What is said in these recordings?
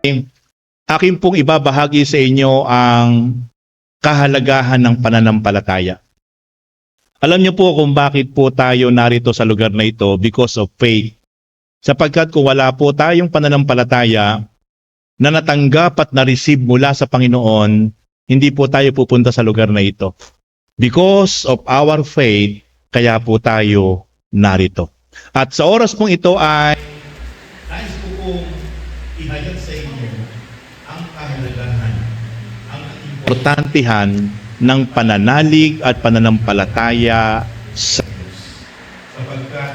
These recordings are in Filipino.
Akin pong ibabahagi sa inyo ang kahalagahan ng pananampalataya. Alam niyo po kung bakit po tayo narito sa lugar na ito, because of faith. Sapagkat kung wala po tayong pananampalataya na natanggap at na-receive mula sa Panginoon, hindi po tayo pupunta sa lugar na ito. Because of our faith, kaya po tayo narito. At sa oras pong ito ay nais ko pong ihayag sa inyo ang kahalagahan, ang importantihan ng pananalig at pananampalataya sa Diyos. Sapagkat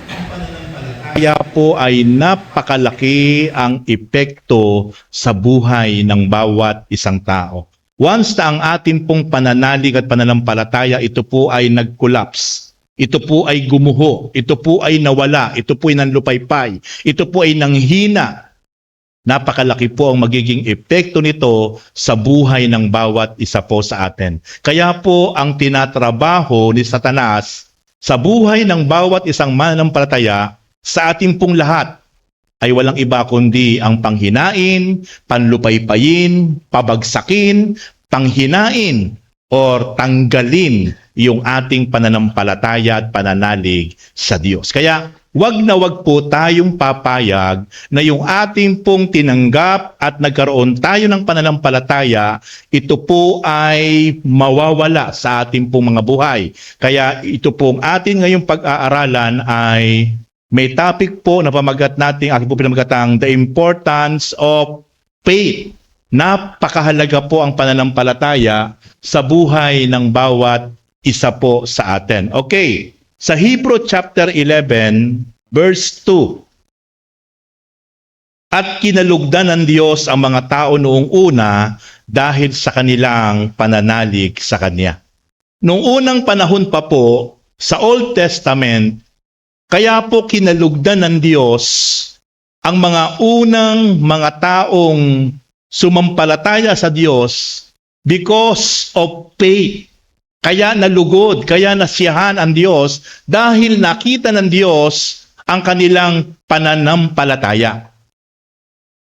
ang pananampalataya po ay napakalaki ang epekto sa buhay ng bawat isang tao. Once na ang atin pong pananalig at pananampalataya, ito po ay nag-collapse. Ito po ay gumuho. Ito po ay nawala. Ito po ay nanlupaypay. Ito po ay nanghina. Napakalaki po ang magiging epekto nito sa buhay ng bawat isa po sa atin. Kaya po ang tinatrabaho ni Satanas sa buhay ng bawat isang mananampalataya sa ating pong lahat ay walang iba kundi ang panghinain, panlupaypayin, pabagsakin, panghinain, or tanggalin yung ating pananampalataya at pananalig sa Diyos. Kaya wag na wag po tayong papayag na yung ating pong tinanggap at nagkaroon tayo ng pananampalataya, ito po ay mawawala sa ating pong mga buhay. Kaya ito pong atin ngayong pag-aaralan ay may topic po na pamagat natin, aking po pinamagatang The Importance of Faith. Napakahalaga po ang pananampalataya sa buhay ng bawat isa po sa atin. Okay, sa Hebrew chapter 11, verse 2. At kinalugdan ng Diyos ang mga tao noong una dahil sa kanilang pananalig sa Kanya. Noong unang panahon pa po, sa Old Testament, kaya po kinalugdan ng Diyos ang mga unang mga taong sumampalataya sa Diyos because of faith. Kaya nalugod, kaya nasiyahan ang Diyos dahil nakita ng Diyos ang kanilang pananampalataya.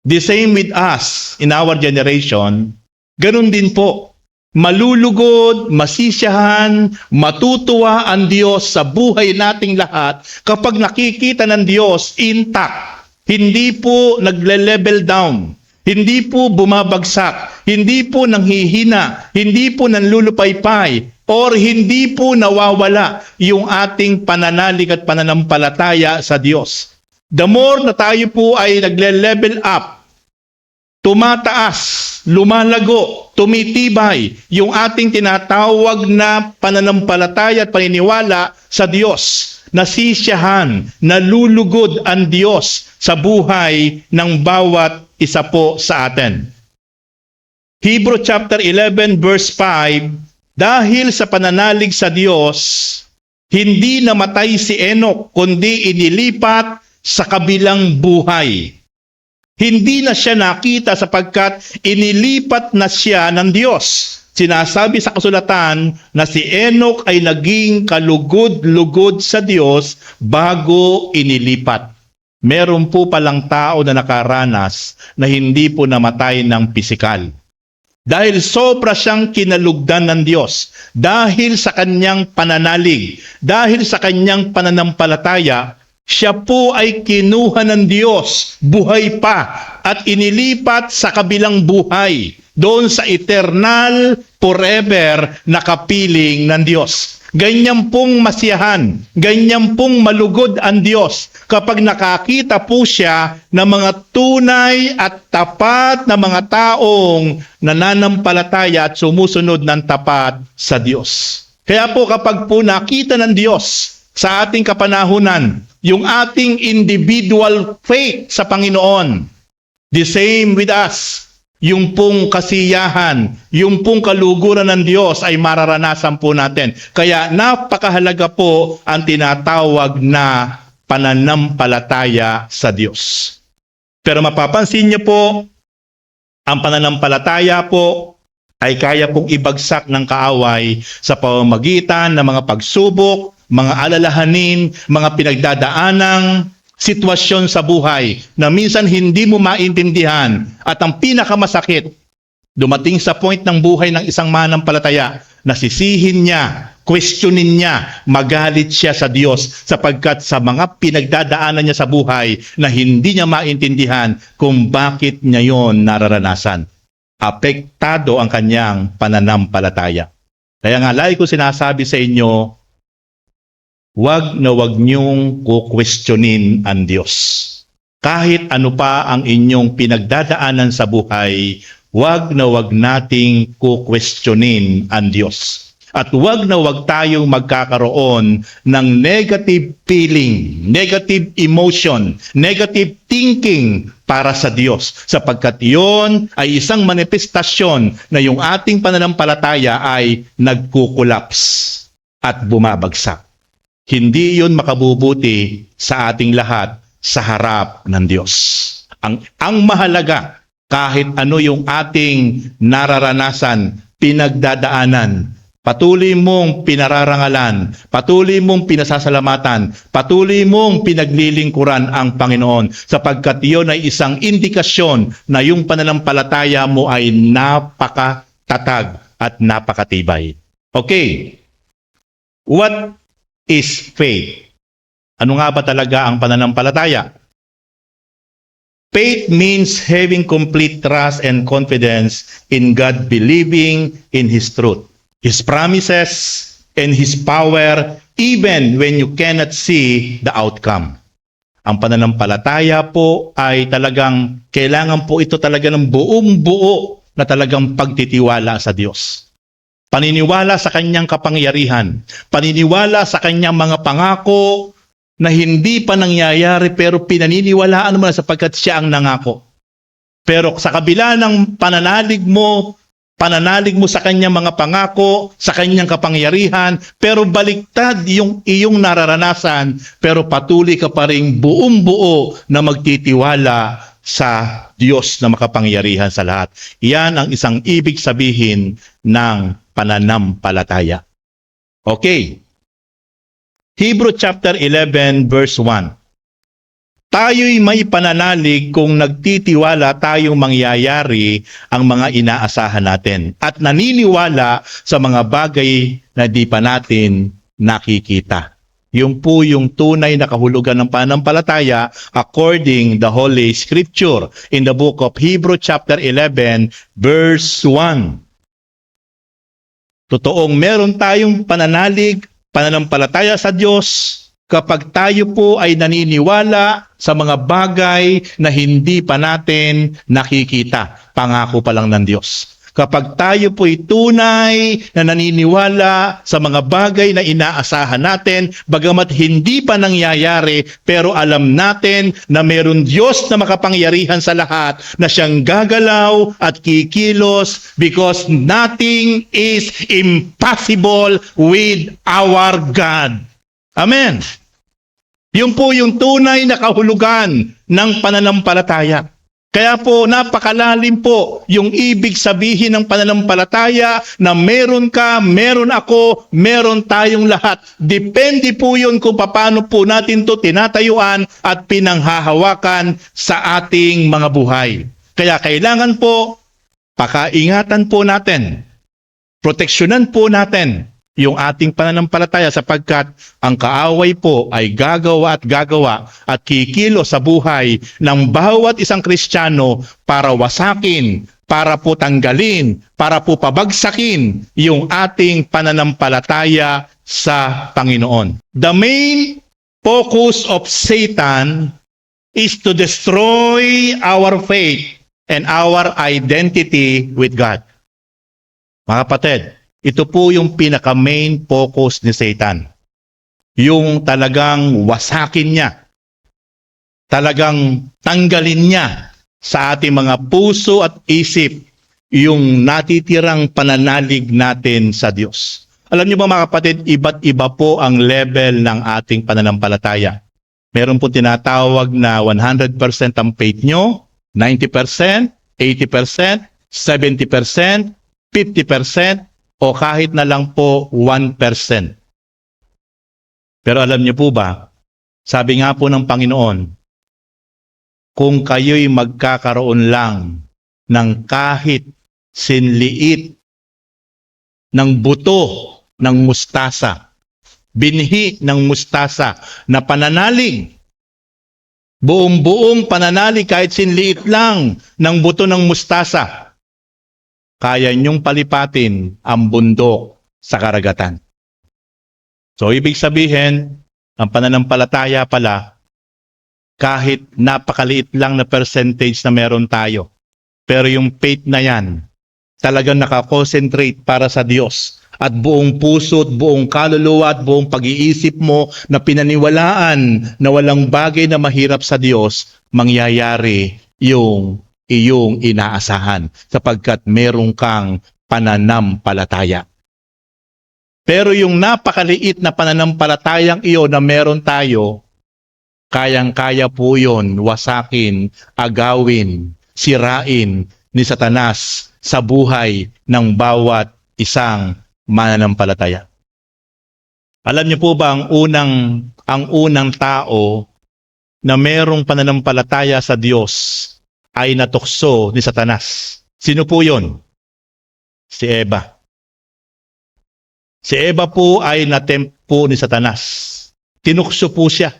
The same with us in our generation, ganun din po. Malulugod, masisiyahan, matutuwa ang Diyos sa buhay nating lahat kapag nakikita ng Diyos intact. Hindi po nagle-level down. Hindi po bumabagsak, hindi po nanghihina, hindi po nanlulupaypay, or hindi po nawawala yung ating pananalig at pananampalataya sa Diyos. The more na tayo po ay nagle-level up, tumataas, lumalago, tumitibay yung ating tinatawag na pananampalataya at paniniwala sa Diyos. Nasisiyahan, nalulugod ang Diyos sa buhay ng bawat isa po sa atin. Hebrew chapter 11 verse 5, dahil sa pananalig sa Diyos, hindi namatay si Enoch, kundi inilipat sa kabilang buhay. Hindi na siya nakita sapagkat inilipat na siya ng Diyos. Sinasabi sa kasulatan na si Enoch ay naging kalugod-lugod sa Diyos bago inilipat. Meron po palang tao na nakaranas na hindi po namatay ng pisikal. Dahil sobra siyang kinalugdan ng Diyos, dahil sa kanyang pananalig, dahil sa kanyang pananampalataya, siya po ay kinuha ng Diyos, buhay pa, at inilipat sa kabilang buhay, doon sa eternal, forever na kapiling ng Diyos. Ganyan pong masiyahan, ganyan pong malugod ang Diyos kapag nakakita po siya ng mga tunay at tapat na mga taong nananampalataya at sumusunod ng tapat sa Diyos. Kaya po kapag po nakita ng Diyos sa ating kapanahunan, yung ating individual faith sa Panginoon, the same with us, yung pong kasiyahan, yung pong kaluguran ng Diyos ay mararanasan po natin. Kaya napakahalaga po ang tinatawag na pananampalataya sa Diyos. Pero mapapansin niyo po, ang pananampalataya po ay kaya pong ibagsak ng kaaway sa pamamagitan ng mga pagsubok, mga alalahanin, mga pinagdadaanang sitwasyon sa buhay na minsan hindi mo maintindihan at ang pinakamasakit, dumating sa point ng buhay ng isang manampalataya na sisihin niya, questionin niya, magalit siya sa Diyos sapagkat sa mga pinagdadaanan niya sa buhay na hindi niya maintindihan kung bakit niya yon nararanasan. Apektado ang kanyang pananampalataya. Kaya nga lagi ko sinasabi sa inyo, wag na wag niyong kukwestiyonin ang Diyos. Kahit ano pa ang inyong pinagdadaanan sa buhay, wag na wag nating kukwestiyonin ang Diyos. At wag na wag tayong magkakaroon ng negative feeling, negative emotion, negative thinking para sa Diyos. Sapagkat yon ay isang manifestasyon na yung ating pananampalataya ay nagkukulaps at bumabagsak. Hindi yun makabubuti sa ating lahat sa harap ng Diyos. Ang mahalaga, kahit ano yung ating nararanasan, pinagdadaanan, patuloy mong pinararangalan, patuloy mong pinasasalamatan, patuloy mong pinaglilingkuran ang Panginoon sapagkat iyon ay isang indikasyon na yung pananampalataya mo ay napakatatag at napakatibay. Okay, what is faith? Ano nga ba talaga ang pananampalataya? Faith means having complete trust and confidence in God, believing in His truth, His promises, and His power, even when you cannot see the outcome. Ang pananampalataya po ay talagang, kailangan po ito talaga ng buong buo na talagang pagtitiwala sa Diyos. Paniniwala sa kanyang kapangyarihan, paniniwala sa kanyang mga pangako na hindi pa nangyayari pero pinaniniwalaan mo na sapagkat siya ang nangako. Pero sa kabila ng pananalig mo sa kanyang mga pangako, sa kanyang kapangyarihan, pero baliktad yung iyong nararanasan, pero patuloy ka pa rin buong buo na magtitiwala sa Diyos na makapangyarihan sa lahat. Yan ang isang ibig sabihin ng pananampalataya. Okay. Hebrew chapter 11 verse 1. Tayo'y may pananalig kung nagtitiwala tayong mangyayari ang mga inaasahan natin at naniniwala sa mga bagay na di pa natin nakikita. Yung po yung tunay na kahulugan ng pananampalataya according the Holy Scripture in the book of Hebrew chapter 11 verse 1. Totoong meron tayong pananampalataya sa Diyos kapag tayo po ay naniniwala sa mga bagay na hindi pa natin nakikita. Pangako pa lang ng Diyos. Kapag tayo po ay tunay na naniniwala sa mga bagay na inaasahan natin, bagamat hindi pa nangyayari, pero alam natin na meron Diyos na makapangyarihan sa lahat na siyang gagalaw at kikilos because nothing is impossible with our God. Amen. Yun po yung tunay na kahulugan ng pananampalataya. Kaya po napakalalim po yung ibig sabihin ng pananampalataya na meron ka, meron ako, meron tayong lahat. Depende po yun kung paano po natin to tinatayuan at pinanghahawakan sa ating mga buhay. Kaya kailangan po, pakaingatan po natin, proteksyonan po natin yung ating pananampalataya sapagkat ang kaaway po ay gagawa at kikilo sa buhay ng bawat isang Kristiyano para wasakin, para po tanggalin, para po pabagsakin yung ating pananampalataya sa Panginoon. The main focus of Satan is to destroy our faith and our identity with God. Mga kapatid, ito po yung pinaka-main focus ni Satan. Yung talagang wasakin niya, talagang tanggalin niya sa ating mga puso at isip yung natitirang pananalig natin sa Diyos. Alam niyo ba mga kapatid, iba't iba po ang level ng ating pananampalataya. Meron po tinatawag na 100% ang faith nyo, 90%, 80%, 70%, 50%, o kahit na lang po 1%. Pero alam niyo po ba, Sabi nga po ng Panginoon, kung kayo'y magkakaroon lang ng kahit sinliit ng buto ng mustasa, binhi ng mustasa na pananalig, buong-buong pananalig kahit sinliit lang ng buto ng mustasa, kaya niyong palipatin ang bundok sa karagatan. So, ibig sabihin, ang pananampalataya pala, kahit napakaliit lang na percentage na meron tayo, pero yung faith na yan, talagang nakakonsentrate para sa Diyos at buong puso at buong kaluluwa at buong pag-iisip mo na pinaniwalaan na walang bagay na mahirap sa Diyos, mangyayari yung iyong inaasahan sapagkat meron kang pananampalataya. Pero yung napakaliit na pananampalatayang iyon na meron tayo, kayang-kaya po yun wasakin, agawin, sirain ni Satanas sa buhay ng bawat isang mananampalataya. Alam niyo po ba ang unang tao na merong pananampalataya sa Diyos ay natukso ni Satanas? Sino po yun? Si Eva. Si Eva po ay natempt po ni Satanas. Tinukso po siya.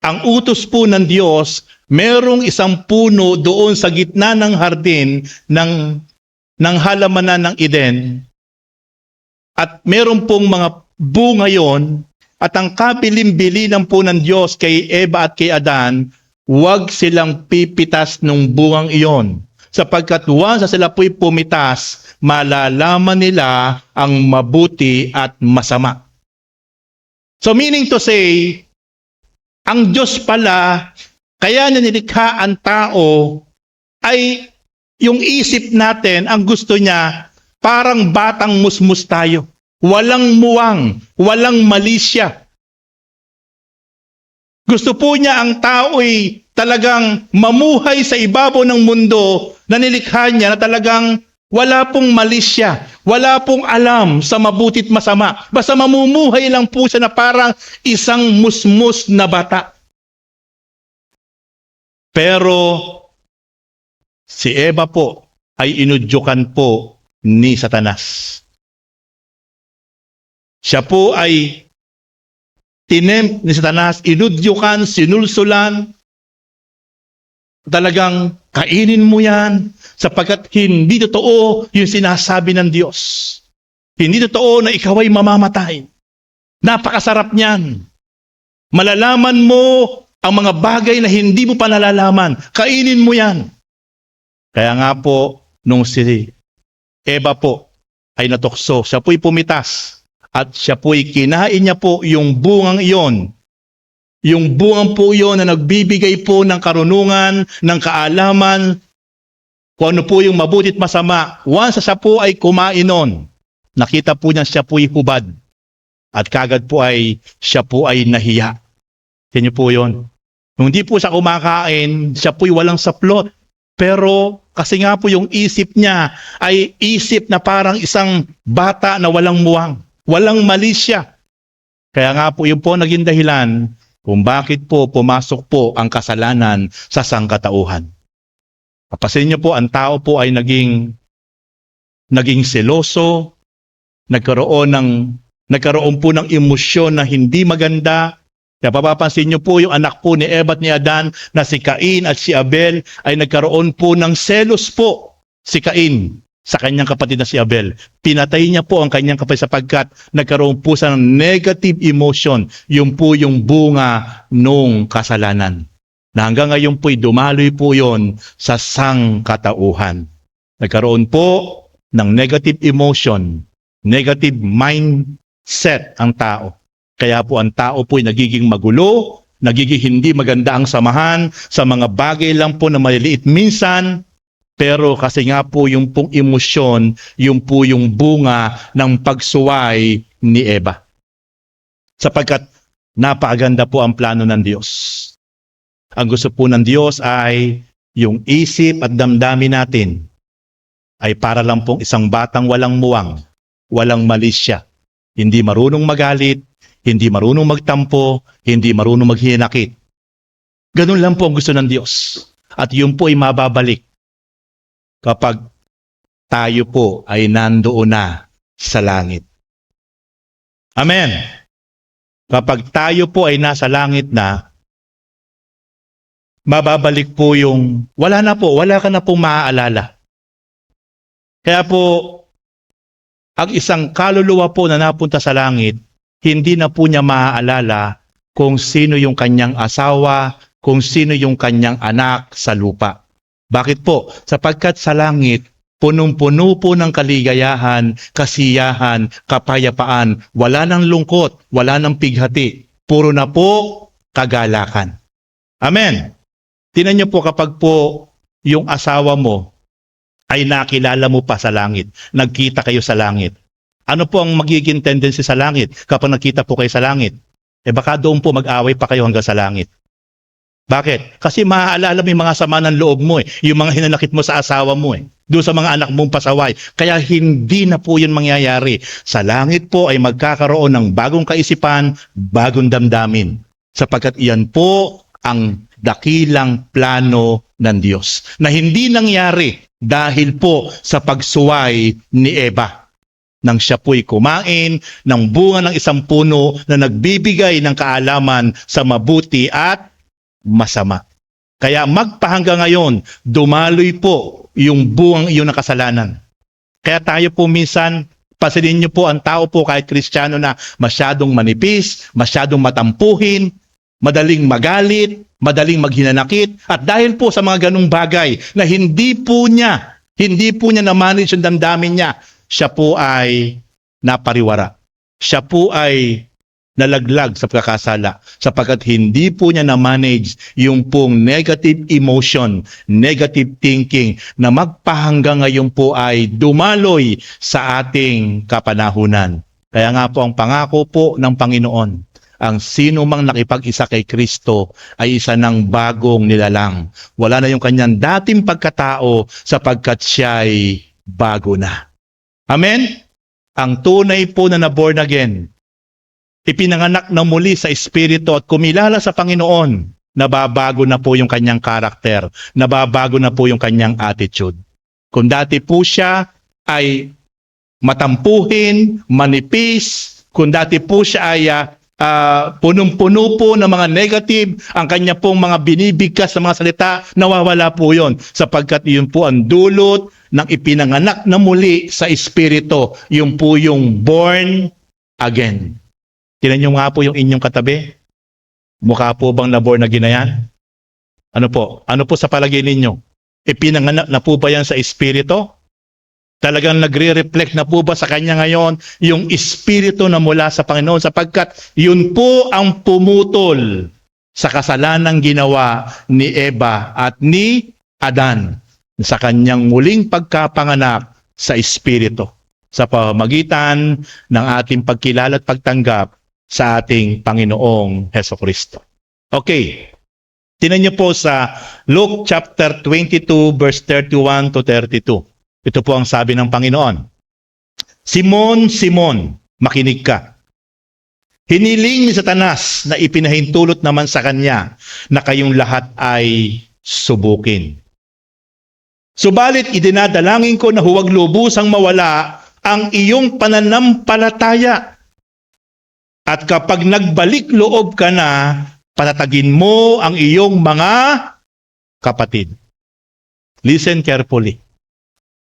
Ang utos po ng Diyos, merong isang puno doon sa gitna ng hardin ng halamanan ng Eden. At meron pong mga bunga yon, at ang kabilin-bilinan po ng Diyos kay Eva at kay Adan, huwag silang pipitas ng bungang iyon. Sapagkat once sila po'y pumitas, malalaman nila ang mabuti at masama. So meaning to say, ang Diyos pala, kaya na nilikha ang tao, ay yung isip natin, ang gusto niya, parang batang musmus tayo. Walang muwang, walang malisya. Gusto po niya ang tao ay talagang mamuhay sa ibabaw ng mundo na nilikha niya na talagang wala pong malisya, wala pong alam sa mabutit masama. Basta mamumuhay lang po siya na parang isang musmus na bata. Pero si Eva po ay inudyukan po ni Satanas. Siya po ay tinempt ni Satanas, inudyukan, sinulsulan, talagang kainin mo yan sapagkat hindi totoo yung sinasabi ng Diyos. Hindi totoo na ikaw ay mamamatay. Napakasarap niyan. Malalaman mo ang mga bagay na hindi mo pa nalalaman. Kainin mo yan. Kaya nga po, nung si Eva po ay natukso, siya po'y pumitas at siya po'y kinain niya po yung bungang iyon. Yung bungang po iyon na nagbibigay po ng karunungan, ng kaalaman, kung ano po yung mabutit masama. Once siya po ay kumain nun, nakita po niya siya po'y hubad. At kagad po ay siya po ay nahiya. Yan po yun. Nung hindi po siya kumakain, siya po'y walang saplot. Pero kasi nga po yung isip niya ay isip na parang isang bata na walang muwang, walang malisya. Kaya nga po yun po naging dahilan kung bakit po pumasok po ang kasalanan sa sangkatauhan. Kapasin niyo po, ang tao po ay naging seloso, nagkaroon po ng emosyon na hindi maganda. Kaya papapansin niyo po yung anak po ni Eva at ni Adan na si Cain at si Abel ay nagkaroon po ng selos po si Cain sa kanyang kapatid na si Abel. Pinatay niya po ang kanyang kapatid sapagkat nagkaroon po sa negative emotion. Yung po yung bunga nung kasalanan. Na hanggang ngayon po'y dumaloy po yon sa sangkatauhan. Nagkaroon po ng negative emotion, negative mindset ang tao. Kaya po ang tao po'y nagiging magulo, nagiging hindi maganda ang samahan sa mga bagay lang po na maliliit minsan. Pero kasi nga po yung pong emosyon, yung po yung bunga ng pagsuway ni Eva. Sapagkat napakaganda po ang plano ng Diyos. Ang gusto po ng Diyos ay yung isip at damdamin natin ay para lang pong isang batang walang muwang, walang malisya, hindi marunong magalit, hindi marunong magtampo, hindi marunong maghinakit. Ganun lang po ang gusto ng Diyos. At yun po ay mababalik kapag tayo po ay nandoon na sa langit. Amen. Kapag tayo po ay nasa langit na, mababalik po yung wala ka na pong maaalala. Kaya po, ang isang kaluluwa po na napunta sa langit, hindi na po niya maaalala kung sino yung kanyang asawa, kung sino yung kanyang anak sa lupa. Bakit po? Sapagkat sa langit, punong-puno po ng kaligayahan, kasiyahan, kapayapaan, wala ng lungkot, wala ng pighati, puro na po kagalakan. Amen. Tingnan niyo po kapag po yung asawa mo ay nakilala mo pa sa langit, nagkita kayo sa langit. Ano po ang magiging tendency sa langit kapag nagkita po kayo sa langit? Baka doon po mag-away pa kayo hanggang sa langit. Bakit? Kasi maaalala mo yung mga sama ng loob mo yung mga hinanakit mo sa asawa mo doon sa mga anak mong pasaway. Kaya hindi na po yun mangyayari. Sa langit po ay magkakaroon ng bagong kaisipan, bagong damdamin. Sapagkat iyan po ang dakilang plano ng Diyos na hindi nangyari dahil po sa pagsuway ni Eva. Nang siya po'y kumain ng bunga ng isang puno na nagbibigay ng kaalaman sa mabuti at masama. Kaya magpahanggang ngayon, dumaloy po yung bungang iyon ng kasalanan. Kaya tayo po minsan, pansinin niyo po ang tao po kahit Kristiyano na masyadong manipis, masyadong matampuhin, madaling magalit, madaling maghinanakit, at dahil po sa mga ganung bagay na hindi po niya na-manage yung damdamin niya, siya po ay napariwara. Siya po ay nalaglag sa pagkakasala sapagkat hindi po niya na-manage yung pong negative emotion, negative thinking na magpahanggang ngayon po ay dumaloy sa ating kapanahunan. Kaya nga po ang pangako po ng Panginoon, ang sino mang nakipag-isa kay Kristo ay isa ng bagong nilalang. Wala na yung kanyang dating pagkatao sapagkat siya ay bago na. Amen? Ang tunay po na born again, ipinanganak na muli sa Espiritu at kumilala sa Panginoon, nababago na po yung kanyang karakter, nababago na po yung kanyang attitude. Kung dati po siya ay matampuhin, manipis, kung dati po siya ay punong-puno po ng mga negative, ang kanya pong mga binibigkas na mga salita, nawawala po yon sapagkat yun po ang dulot ng ipinanganak na muli sa Espiritu, yun po yung born again. Tingnan niyo nga po yung inyong katabi. Mukha po bang na-born again na yan? Ano po? Ano po sa palagay ninyo? Ipinanganak na po ba yan sa Espiritu? Talagang nagre-reflect na po ba sa kanya ngayon yung Espiritu na mula sa Panginoon sapagkat yun po ang pumutol sa kasalanang ginawa ni Eva at ni Adan sa kanyang muling pagkapanganak sa Espiritu sa pamamagitan ng ating pagkilala at pagtanggap sa ating Panginoong Hesukristo. Okay, tingnan niyo po sa Luke chapter 22 verse 31 to 32. Ito po ang sabi ng Panginoon. Simon, Simon, makinig ka. Hiniling ni Satanas na ipinahintulot naman sa kanya na kayong lahat ay subukin. Subalit idinadalangin ko na huwag lubusang mawala ang iyong pananampalataya. At kapag nagbalik loob ka na, patatagin mo ang iyong mga kapatid. Listen carefully.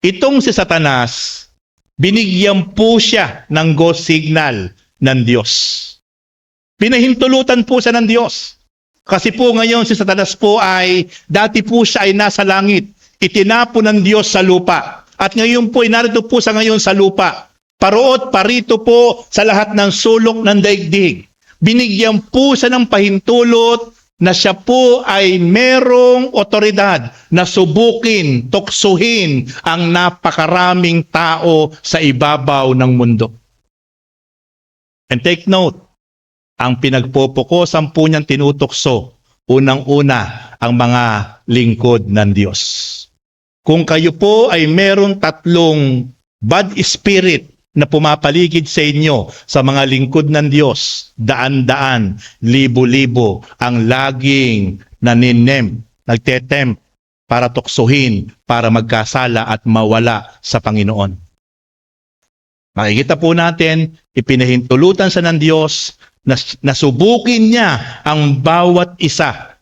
Itong si Satanas, binigyan po siya ng go signal ng Diyos. Pinahintulutan po siya ng Diyos. Kasi po ngayon si Satanas po ay, dati po siya ay nasa langit. Itinapo ng Diyos sa lupa. At ngayon po, narito po sa ngayon sa lupa. Paroot, parito po sa lahat ng sulok ng daigdig. Binigyan po siya ng pahintulot na siya po ay merong otoridad na subukin, tuksuhin ang napakaraming tao sa ibabaw ng mundo. And take note, ang pinagpopokosan po niyang tinutukso, unang-una ang mga lingkod ng Diyos. Kung kayo po ay meron tatlong bad spirit na pumapaligid sa inyo, sa mga lingkod ng Diyos, daan-daan, libo-libo, ang laging nagtetempt para tuksuhin, para magkasala at mawala sa Panginoon. Makikita po natin, ipinahintulutan sa ng Diyos na nasubukin niya ang bawat isa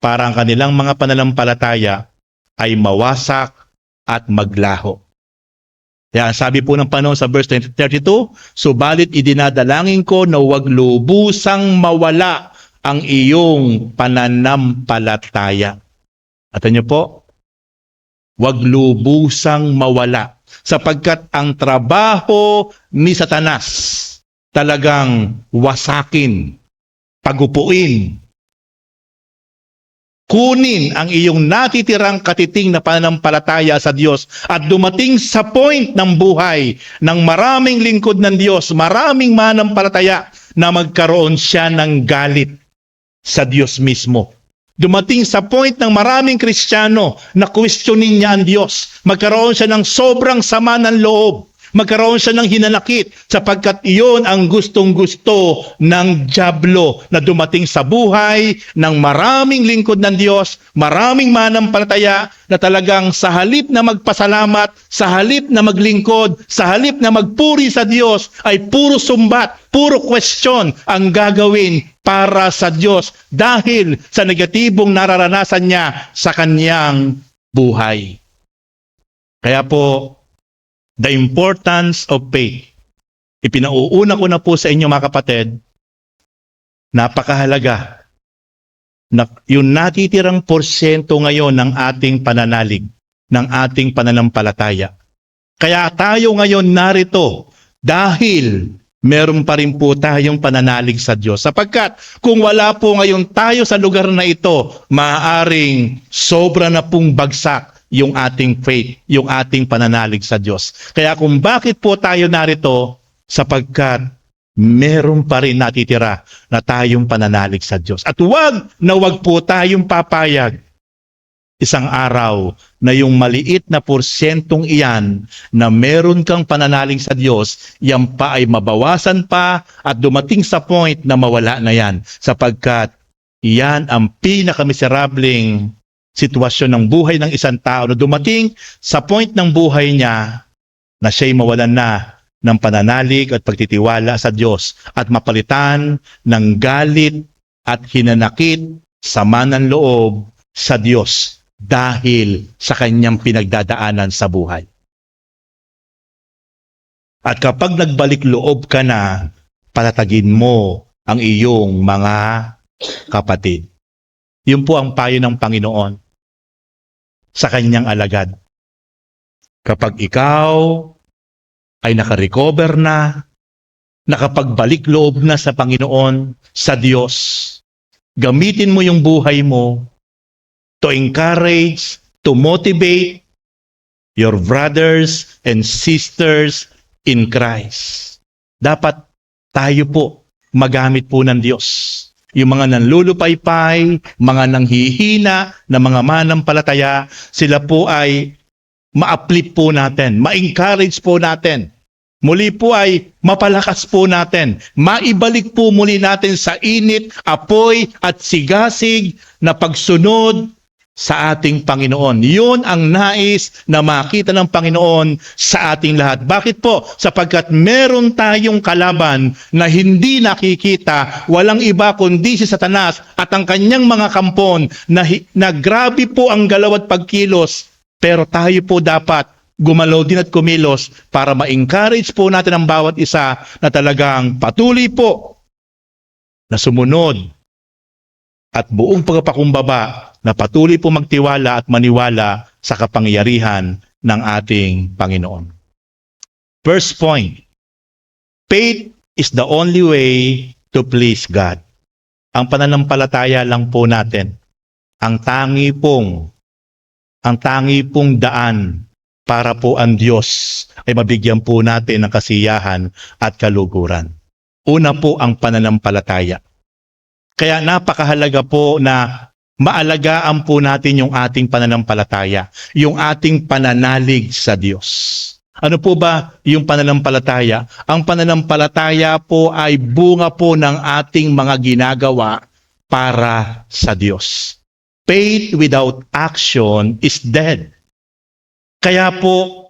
para ang kanilang mga pananampalataya ay mawasak at maglaho. Kaya sabi po ng Panginoon sa verse 32, subalit idinadalangin ko na huwag lubusang mawala ang iyong pananampalataya. At niyo po, huwag lubusang mawala sapagkat ang trabaho ni Satanas talagang wasakin, pagupuin, kunin ang iyong natitirang katiting na pananampalataya sa Diyos at dumating sa point ng buhay ng maraming lingkod ng Diyos, maraming manampalataya na magkaroon siya ng galit sa Diyos mismo. Dumating sa point ng maraming Kristiyano na questionin niya ang Diyos. Magkaroon siya ng sobrang sama ng loob. Magkaroon siya ng hinanakit sapagkat iyon ang gustong-gusto ng dyablo na dumating sa buhay ng maraming lingkod ng Diyos, maraming manampalataya na talagang sa halip na magpasalamat, sa halip na maglingkod, sa halip na magpuri sa Diyos ay puro sumbat, puro question ang gagawin para sa Diyos dahil sa negatibong nararanasan niya sa kanyang buhay. Kaya po, the importance of faith. Ipinauuna ko na po sa inyo mga kapatid, napakahalaga na yung natitirang porsyento ngayon ng ating pananalig, ng ating pananampalataya. Kaya tayo ngayon narito dahil meron pa rin po tayong pananalig sa Diyos. Sapagkat kung wala po ngayon tayo sa lugar na ito, maaaring sobra na pong bagsak yung ating faith, yung ating pananalig sa Diyos. Kaya kung bakit po tayo narito, sapagkat meron pa rin natitira na tayong pananalig sa Diyos. At wag po tayong papayag isang araw na yung maliit na porsyentong iyan na meron kang pananalig sa Diyos, yan pa ay mabawasan pa at dumating sa point na mawala na yan. Sapagkat yan ang pinakamiserableng sitwasyon ng buhay ng isang tao na dumating sa point ng buhay niya na siya'y mawalan na ng pananalig at pagtitiwala sa Diyos at mapalitan ng galit at hinanakit, sama ng loob sa Diyos dahil sa kanyang pinagdadaanan sa buhay. At kapag nagbalik loob ka na, patatagin mo ang iyong mga kapatid. Yun po ang payo ng Panginoon sa kanyang alagad. Kapag ikaw ay nakarecover na, nakapagbalik loob na sa Panginoon, sa Diyos, gamitin mo yung buhay mo to encourage, to motivate your brothers and sisters in Christ. Dapat tayo po magamit po ng Diyos. Yung mga nanlulupaypay, mga nanghihina na mga manampalataya, sila po ay ma-uplift po natin, ma-encourage po natin. Muli po ay mapalakas po natin. Maibalik po muli natin sa init, apoy at sigasig na pagsunod sa ating Panginoon. Yun ang nais na makita ng Panginoon sa ating lahat. Bakit po? Sapagkat meron tayong kalaban na hindi nakikita, walang iba kundi si Satanas at ang kanyang mga kampon na grabe po ang galaw at pagkilos. Pero tayo po dapat gumalaw din at kumilos para ma-encourage po natin ang bawat isa na talagang patuloy po na sumunod at buong pagpapakumbaba na patuloy po magtiwala at maniwala sa kapangyarihan ng ating Panginoon. First point, faith is the only way to please God. Ang pananampalataya lang po natin, ang tangi pong daan para po ang Diyos ay mabigyan po natin ng kasiyahan at kaluguran. Una po ang pananampalataya. Kaya napakahalaga po na maalagaan po natin yung ating pananampalataya, yung ating pananalig sa Diyos. Ano po ba yung pananampalataya? Ang pananampalataya po ay bunga po ng ating mga ginagawa para sa Diyos. Faith without action is dead. Kaya po,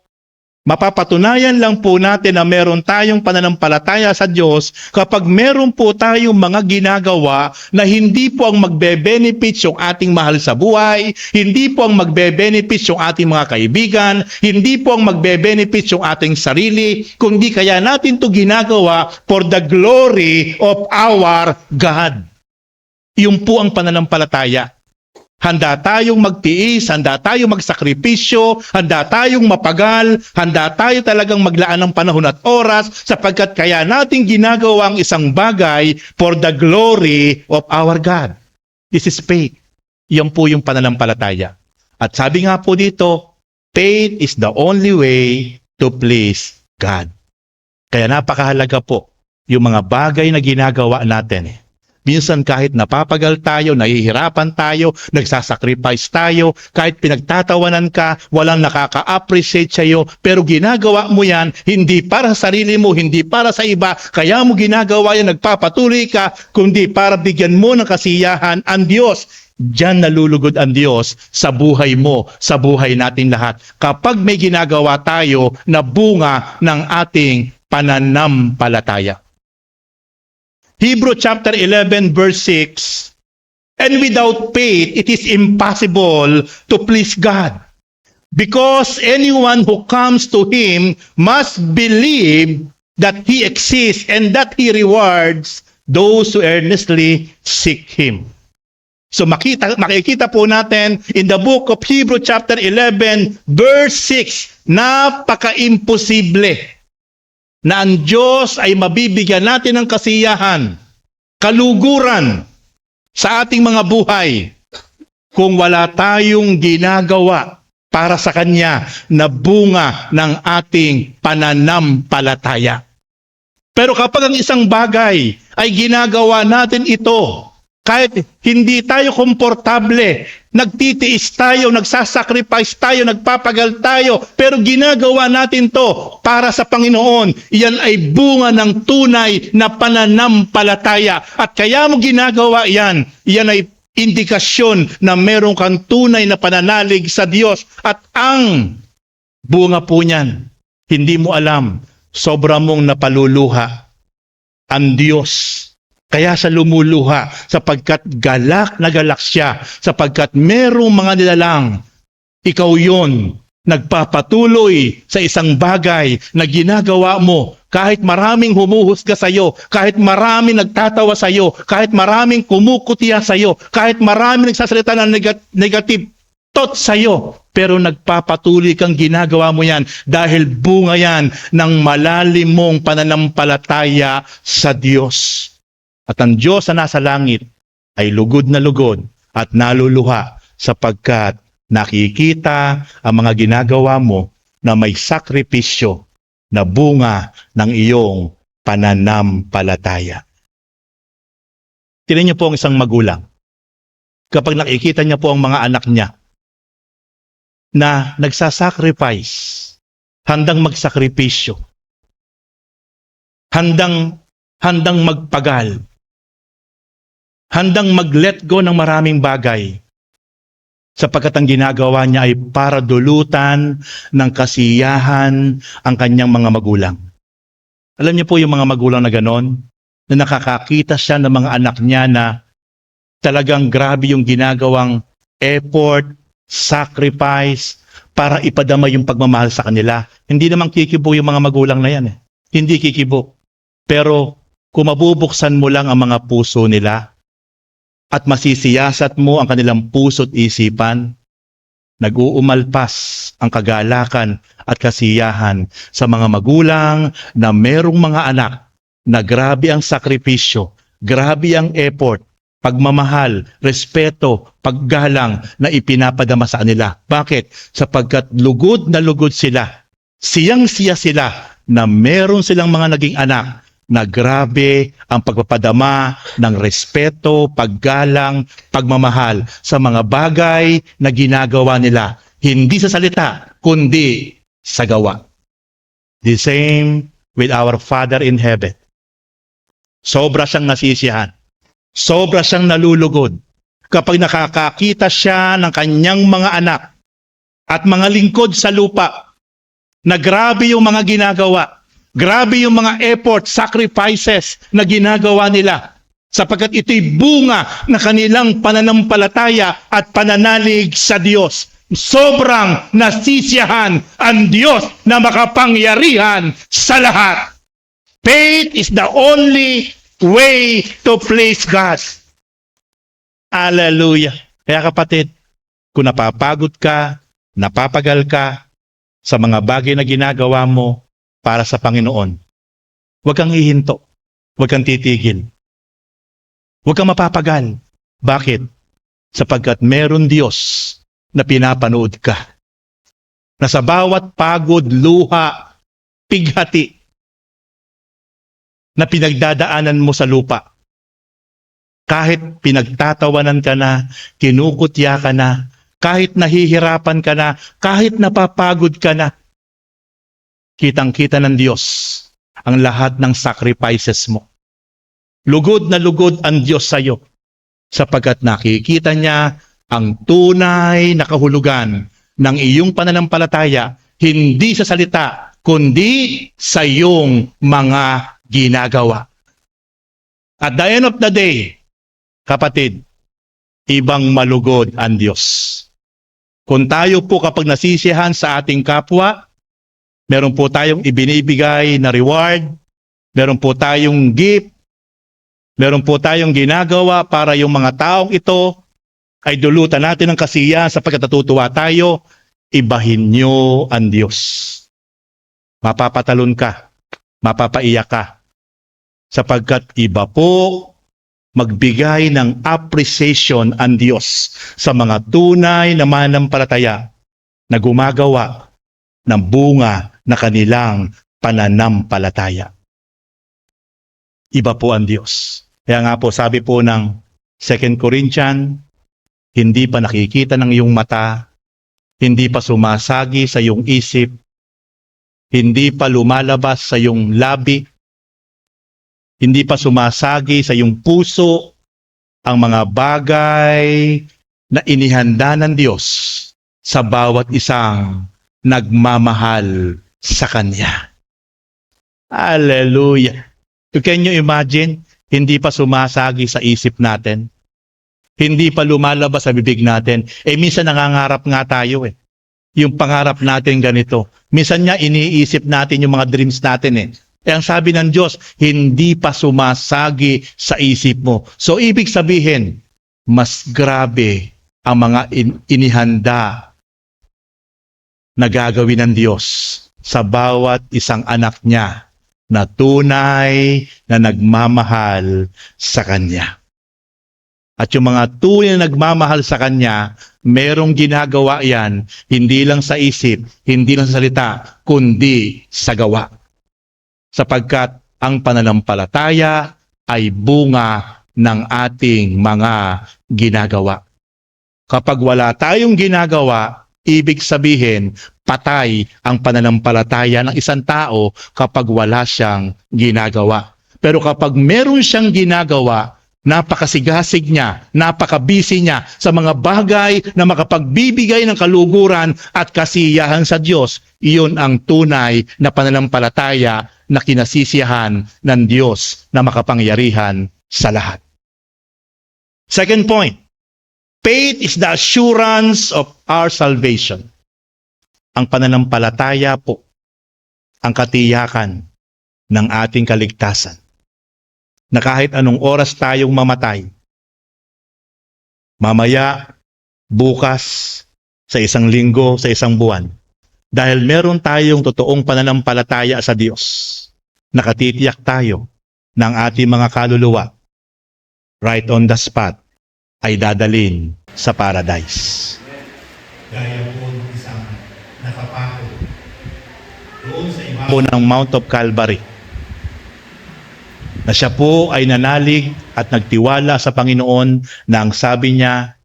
mapapatunayan lang po natin na meron tayong pananampalataya sa Diyos kapag meron po tayong mga ginagawa na hindi po ang magbe-benefit yung ating mahal sa buhay, hindi po ang magbe-benefit yung ating mga kaibigan, hindi po ang magbe-benefit yung ating sarili, kundi kaya natin to ginagawa for the glory of our God. Yun po ang pananampalataya. Handa tayong magtiis, handa tayong magsakripisyo, handa tayong mapagal, handa tayo talagang maglaan ng panahon at oras sapagkat kaya natin ginagawa ang isang bagay for the glory of our God. This is faith. Yan po yung pananampalataya. At sabi nga po dito, faith is the only way to please God. Kaya napakahalaga po yung mga bagay na ginagawa natin. Minsan kahit napapagal tayo, nahihirapan tayo, nagsasacrifice tayo, kahit pinagtatawanan ka, walang nakaka-appreciate sa'yo, pero ginagawa mo yan, hindi para sa sarili mo, hindi para sa iba, kaya mo ginagawa yan, nagpapatuloy ka, kundi para bigyan mo ng kasiyahan ang Diyos. Diyan nalulugod ang Diyos sa buhay mo, sa buhay natin lahat. Kapag may ginagawa tayo na bunga ng ating pananampalataya. Hebrews chapter 11 verse 6, and without faith it is impossible to please God, because anyone who comes to Him must believe that He exists and that He rewards those who earnestly seek Him. So makikita po natin in the book of Hebrews chapter 11 verse 6, napaka-imposible na ang Diyos ay mabibigyan natin ng kasiyahan, kaluguran sa ating mga buhay kung wala tayong ginagawa para sa Kanya na bunga ng ating pananampalataya. Pero kapag ang isang bagay ay ginagawa natin ito, kahit hindi tayo komportable, nagtitiis tayo, nagsasacrifice tayo, nagpapagal tayo, pero ginagawa natin to para sa Panginoon, iyan ay bunga ng tunay na pananampalataya. At kaya mo ginagawa yan, iyan ay indikasyon na meron kang tunay na pananalig sa Diyos. At ang bunga po niyan, hindi mo alam, sobra mong napaluluha ang Diyos. Kaya siya lumuluha sapagkat galak na galak siya, sapagkat merong mga nilalang, ikaw yon, nagpapatuloy sa isang bagay na ginagawa mo kahit maraming humuhusga sa iyo, kahit maraming nagtatawa sa iyo, kahit maraming kumukutiya sa iyo, kahit maraming nagsasalita ng negative thoughts sa iyo, pero nagpapatuloy kang ginagawa mo yan dahil bunga yan ng malalim mong pananampalataya sa Diyos. At ang Diyos na nasa langit ay lugod na lugod at naluluha sapagkat nakikita ang mga ginagawa mo na may sakripisyo na bunga ng iyong pananampalataya. Tingnan niyo po ang isang magulang. Kapag nakikita niya po ang mga anak niya na nagsasacrifice, handang magsakripisyo, handang magpagal, handang mag-let go ng maraming bagay sapagkat ang ginagawa niya ay para dulutan ng kasiyahan ang kanyang mga magulang. Alam niyo po yung mga magulang na ganon, na nakakakita siya ng mga anak niya na talagang grabe yung ginagawang effort, sacrifice, para ipadama yung pagmamahal sa kanila. Hindi naman kikibo yung mga magulang na yan. Hindi kikibo. Pero kung mabubuksan mo lang ang mga puso nila, at masisiyasat mo ang kanilang puso't isipan, nag-uumalpas ang kagalakan at kasiyahan sa mga magulang na merong mga anak na grabe ang sakripisyo, grabe ang effort, pagmamahal, respeto, paggalang na ipinapadama sa kanila. Bakit? Sapagkat lugod na lugod sila, siyang-siya sila na meron silang mga naging anak na grabe ang pagpapadama ng respeto, paggalang, pagmamahal sa mga bagay na ginagawa nila. Hindi sa salita, kundi sa gawa. The same with our Father in heaven. Sobra siyang nasisiyahan. Sobra siyang nalulugod kapag nakakakita siya ng kanyang mga anak at mga lingkod sa lupa na grabe yung mga ginagawa, grabe yung mga effort, sacrifices na ginagawa nila sapagkat ito'y bunga na kanilang pananampalataya at pananalig sa Diyos. Sobrang nasisiyahan ang Diyos na makapangyarihan sa lahat. Faith is the only way to please God. Hallelujah. Kaya kapatid, kung napapagod ka, napapagal ka sa mga bagay na ginagawa mo para sa Panginoon, huwag kang hihinto. Huwag kang titigil. Huwag kang mapapagal. Bakit? Sapagkat meron Diyos na pinapanood ka. Na sa bawat pagod, luha, pighati na pinagdadaanan mo sa lupa, kahit pinagtatawanan ka na, kinukutya ka na, kahit nahihirapan ka na, kahit napapagod ka na, kitang-kita ng Diyos ang lahat ng sacrifices mo. Lugod na lugod ang Diyos sa iyo sapagkat nakikita niya ang tunay na kahulugan ng iyong pananampalataya, hindi sa salita, kundi sa iyong mga ginagawa. At the end of the day, kapatid, ibang malugod ang Diyos. Kung tayo po kapag nasisiyahan sa ating kapwa, meron po tayong ibinibigay na reward, meron po tayong gift, meron po tayong ginagawa para yung mga taong ito ay dulutan natin ng kasiyahan sapagkat natutuwa tayo, ibahin nyo ang Diyos. Mapapatalon ka, mapapaiyak ka, sapagkat iba po magbigay ng appreciation ang Diyos sa mga tunay na mananampalataya na gumagawa ng bunga na kanilang pananampalataya. Iba po ang Diyos. Kaya nga po sabi po ng 2 Corinthians, hindi pa nakikita ng iyong mata, hindi pa sumasagi sa iyong isip, hindi pa lumalabas sa iyong labi, hindi pa sumasagi sa iyong puso ang mga bagay na inihanda ng Diyos sa bawat isang nagmamahal sa Kanya. Hallelujah! Can you imagine? Hindi pa sumasagi sa isip natin. Hindi pa lumalabas sa bibig natin. Minsan nangangarap nga tayo Yung pangarap natin ganito. Minsan nga iniisip natin yung mga dreams natin ang sabi ng Diyos, hindi pa sumasagi sa isip mo. So ibig sabihin, mas grabe ang mga inihanda na gagawin ng Diyos sa bawat isang anak niya na tunay na nagmamahal sa Kanya. At yung mga tunay na nagmamahal sa Kanya, merong ginagawa yan, hindi lang sa isip, hindi lang sa salita, kundi sa gawa. Sapagkat ang pananampalataya ay bunga ng ating mga ginagawa. Kapag wala tayong ginagawa, ibig sabihin, patay ang pananampalataya ng isang tao kapag wala siyang ginagawa. Pero kapag meron siyang ginagawa, napakasigasig niya, napakabisi niya sa mga bagay na makapagbibigay ng kaluguran at kasiyahan sa Diyos. Iyon ang tunay na pananampalataya na kinasisiyahan ng Diyos na makapangyarihan sa lahat. Second point, faith is the assurance of our salvation. Ang pananampalataya po, ang katiyakan ng ating kaligtasan. Na kahit anong oras tayong mamatay, mamaya, bukas, sa isang linggo, sa isang buwan, dahil meron tayong totoong pananampalataya sa Diyos, nakatitiyak tayo ng ating mga kaluluwa, right on the spot, ay dadalhin sa paradise. Gaya po ng isang nakapako doon sa ibabaw ng Mount of Calvary, na siya po ay nanalig at nagtiwala sa Panginoon na ang sabi niya,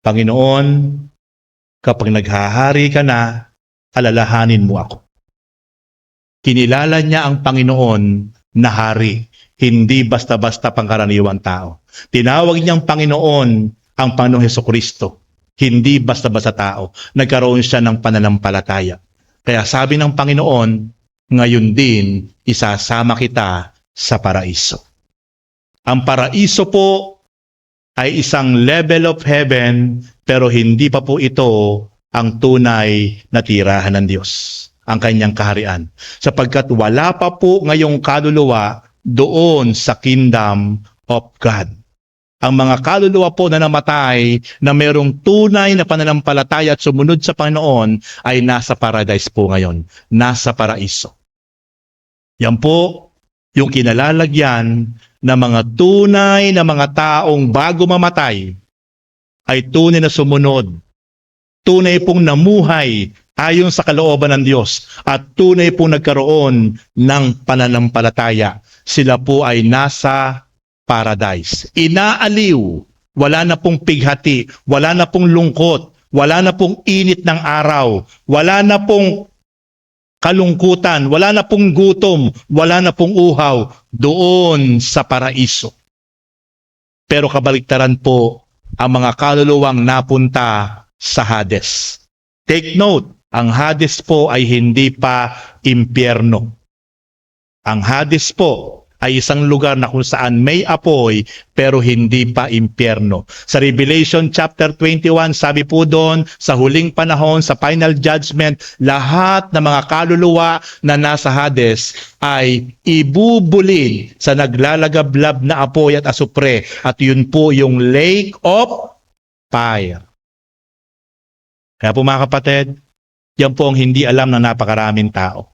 Panginoon, kapag naghahari ka na, alalahanin mo ako. Kinilala niya ang Panginoon na hari, hindi basta-basta pangkaraniwang tao. Tinawag niyang Panginoon ang Panginoong Hesukristo, hindi basta-basta tao. Nagkaroon siya ng pananampalataya. Kaya sabi ng Panginoon, ngayon din isasama kita sa paraiso. Ang paraiso po ay isang level of heaven, pero hindi pa po ito ang tunay na tirahan ng Diyos, ang kanyang kaharian. Sapagkat wala pa po ngayong kaluluwa doon sa kingdom of God. Ang mga kaluluwa po na namatay na mayroong tunay na pananampalataya at sumunod sa Panginoon ay nasa paradise po ngayon, nasa paraiso. Yan po yung kinalalagyan ng mga tunay na mga taong bago mamatay ay tunay na sumunod, tunay pong namuhay ayon sa kalooban ng Diyos at tunay pong nagkaroon ng pananampalataya. Sila po ay nasa paradise. Inaaliw, wala na pong pighati, wala na pong lungkot, wala na pong init ng araw, wala na pong kalungkutan, wala na pong gutom, wala na pong uhaw doon sa paraiso. Pero kabaliktaran po ang mga kaluluwang napunta sa Hades. Take note, ang Hades po ay hindi pa impyerno. Ang Hades po ay isang lugar na kung saan may apoy pero hindi pa impyerno. Sa Revelation chapter 21, sabi po doon, sa huling panahon, sa final judgment, lahat ng mga kaluluwa na nasa Hades ay ibubulin sa naglalagablab na apoy at asupre. At yun po yung lake of fire. Kaya po mga kapatid, yan po ang hindi alam ng napakaraming tao.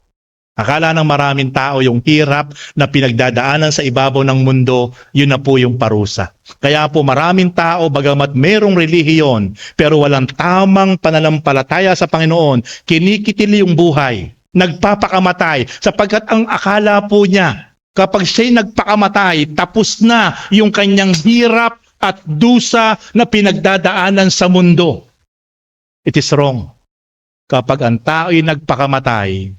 Akala ng maraming tao yung hirap na pinagdadaanan sa ibabaw ng mundo, yun na po yung parusa. Kaya po maraming tao, bagamat merong relihiyon, pero walang tamang pananampalataya sa Panginoon, kinikitil yung buhay, nagpapakamatay, sapagkat ang akala po niya, kapag siya'y nagpakamatay, tapos na yung kanyang hirap at dusa na pinagdadaanan sa mundo. It is wrong. Kapag ang tao'y nagpakamatay,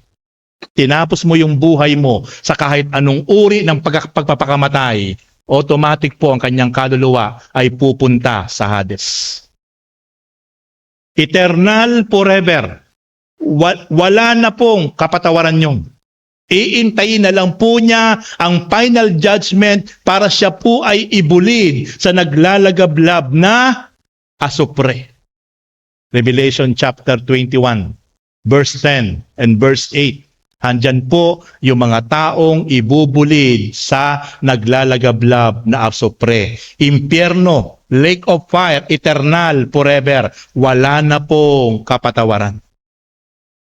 tinapos mo yung buhay mo sa kahit anong uri ng pagpapakamatay, automatic po ang kanyang kaluluwa ay pupunta sa Hades. Eternal forever. Wala na pong kapatawaran yun. Iintayin na lang po niya ang final judgment para siya po ay ibulin sa naglalagablab na asupre. Revelation chapter 21, verse 10 and verse 8. Handyan po yung mga taong ibubulid sa naglalagablab na asupre. Impyerno, lake of fire, eternal, forever. Wala na pong kapatawaran.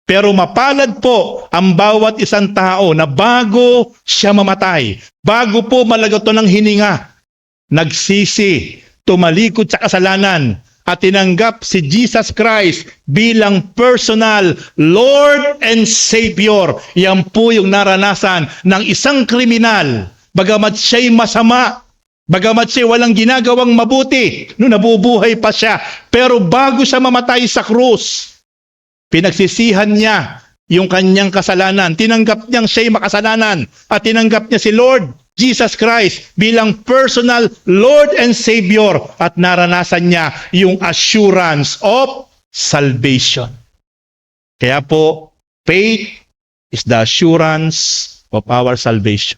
Pero mapalad po ang bawat isang tao na bago siya mamatay, bago po malagato ng hininga, nagsisi, tumalikod sa kasalanan, at tinanggap si Jesus Christ bilang personal Lord and Savior. Yan po yung naranasan ng isang kriminal. Bagamat siya'y masama, bagamat siya'y walang ginagawang mabuti, nung nabubuhay pa siya. Pero bago siya mamatay sa krus, pinagsisihan niya yung kanyang kasalanan. Tinanggap niyang siya'y makasalanan at tinanggap niya si Lord Jesus Christ bilang personal Lord and Savior at naranasan niya yung assurance of salvation. Kaya po, faith is the assurance of our salvation.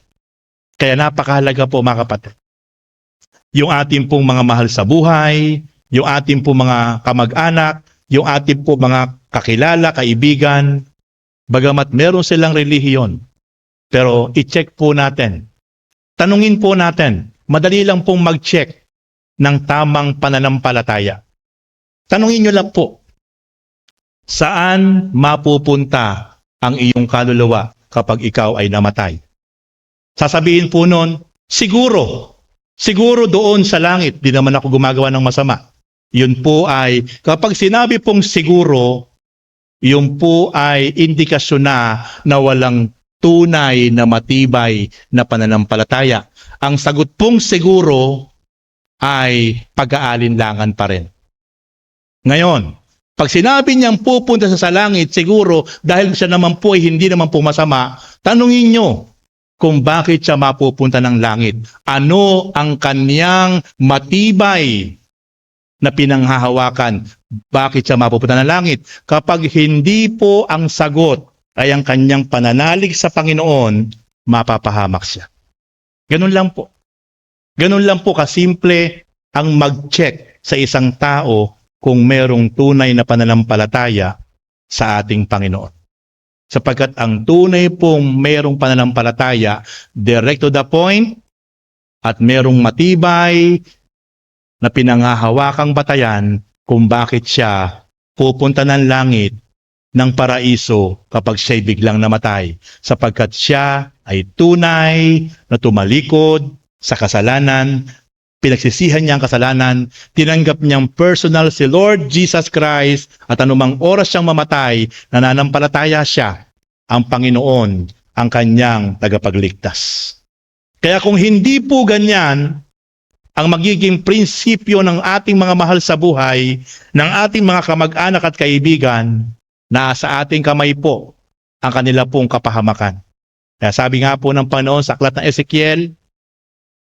Kaya napakahalaga po mga kapatid. Yung ating pong mga mahal sa buhay, yung ating pong mga kamag-anak, yung ating pong mga kakilala, kaibigan, bagamat meron silang relihiyon, pero i-check po natin. Tanungin po natin, madali lang pong mag-check ng tamang pananampalataya. Tanungin nyo lang po, saan mapupunta ang iyong kaluluwa kapag ikaw ay namatay? Sasabihin po nun, siguro doon sa langit, di naman ako gumagawa ng masama. Yun po ay, kapag sinabi pong siguro, yun po ay indikasyon na walang tunay na matibay na pananampalataya. Ang sagot pong siguro ay pag-aalinlangan pa rin. Ngayon, Pag sinabi niyang pupunta sa langit, siguro dahil siya naman po ay hindi naman po masama, tanungin niyo kung bakit siya mapupunta ng langit. Ano ang kanyang matibay na pinanghahawakan? Bakit siya mapupunta ng langit? Kapag hindi po ang sagot ay ang kanyang pananalig sa Panginoon, mapapahamak siya. Ganun lang po. Ganun lang po kasimple ang mag-check sa isang tao kung merong tunay na pananampalataya sa ating Panginoon. Sapagkat ang tunay pong merong pananampalataya, direct to the point, at merong matibay na pinanghahawakang batayan kung bakit siya pupunta ng langit ng paraiso kapag siya'y biglang namatay. Sapagkat siya ay tunay na tumalikod sa kasalanan, pinagsisihan niya ang kasalanan, tinanggap niyang personal si Lord Jesus Christ, at anumang oras siyang mamatay, nananampalataya siya ang Panginoon, ang kanyang tagapagligtas. Kaya kung hindi po ganyan ang magiging prinsipyo ng ating mga mahal sa buhay, ng ating mga kamag-anak at kaibigan, nasa ating kamay po ang kanila pong kapahamakan. Kaya sabi nga po ng Panginoon sa aklat ng Ezekiel,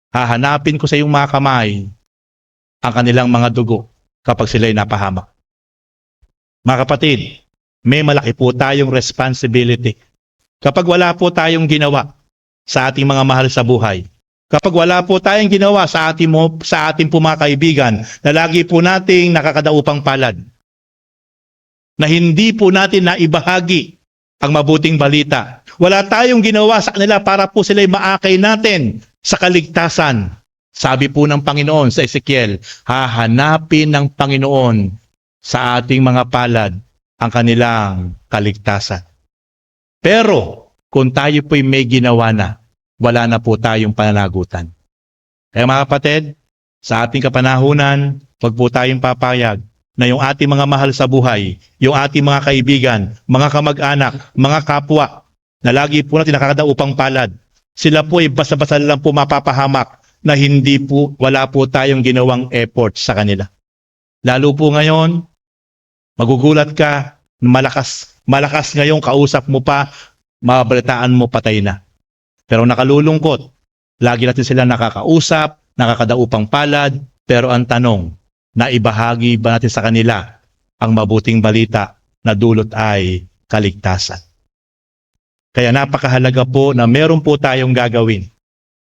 hahanapin ko sa iyong mga kamay ang kanilang mga dugo kapag sila'y napahamak. Mga kapatid, may malaki po tayong responsibility. Kapag wala po tayong ginawa sa ating mga mahal sa buhay, kapag wala po tayong ginawa sa ating po mga kaibigan, na lagi po nating nakakadaupang palad, na hindi po natin naibahagi ang mabuting balita, wala tayong ginawa sa kanila para po sila'y maakay natin sa kaligtasan. Sabi po ng Panginoon sa Ezekiel, hahanapin ng Panginoon sa ating mga palad ang kanilang kaligtasan. Pero kung tayo po'y may ginawa na, wala na po tayong pananagutan. Kaya mga kapatid, sa ating kapanahunan, wag po tayong papayag na yung ating mga mahal sa buhay, yung ating mga kaibigan, mga kamag-anak, mga kapwa, na lagi po natin nakakadaupang palad, sila po ay basta-basta lang po mapapahamak na hindi po, wala po tayong ginawang effort sa kanila. Lalo po ngayon, magugulat ka, malakas ngayong kausap mo pa, mabalitaan mo patay na. Pero nakalulungkot, lagi natin sila nakakausap, nakakadaupang palad, pero ang tanong, naibahagi ba natin sa kanila ang mabuting balita na dulot ay kaligtasan? Kaya napakahalaga po na meron po tayong gagawin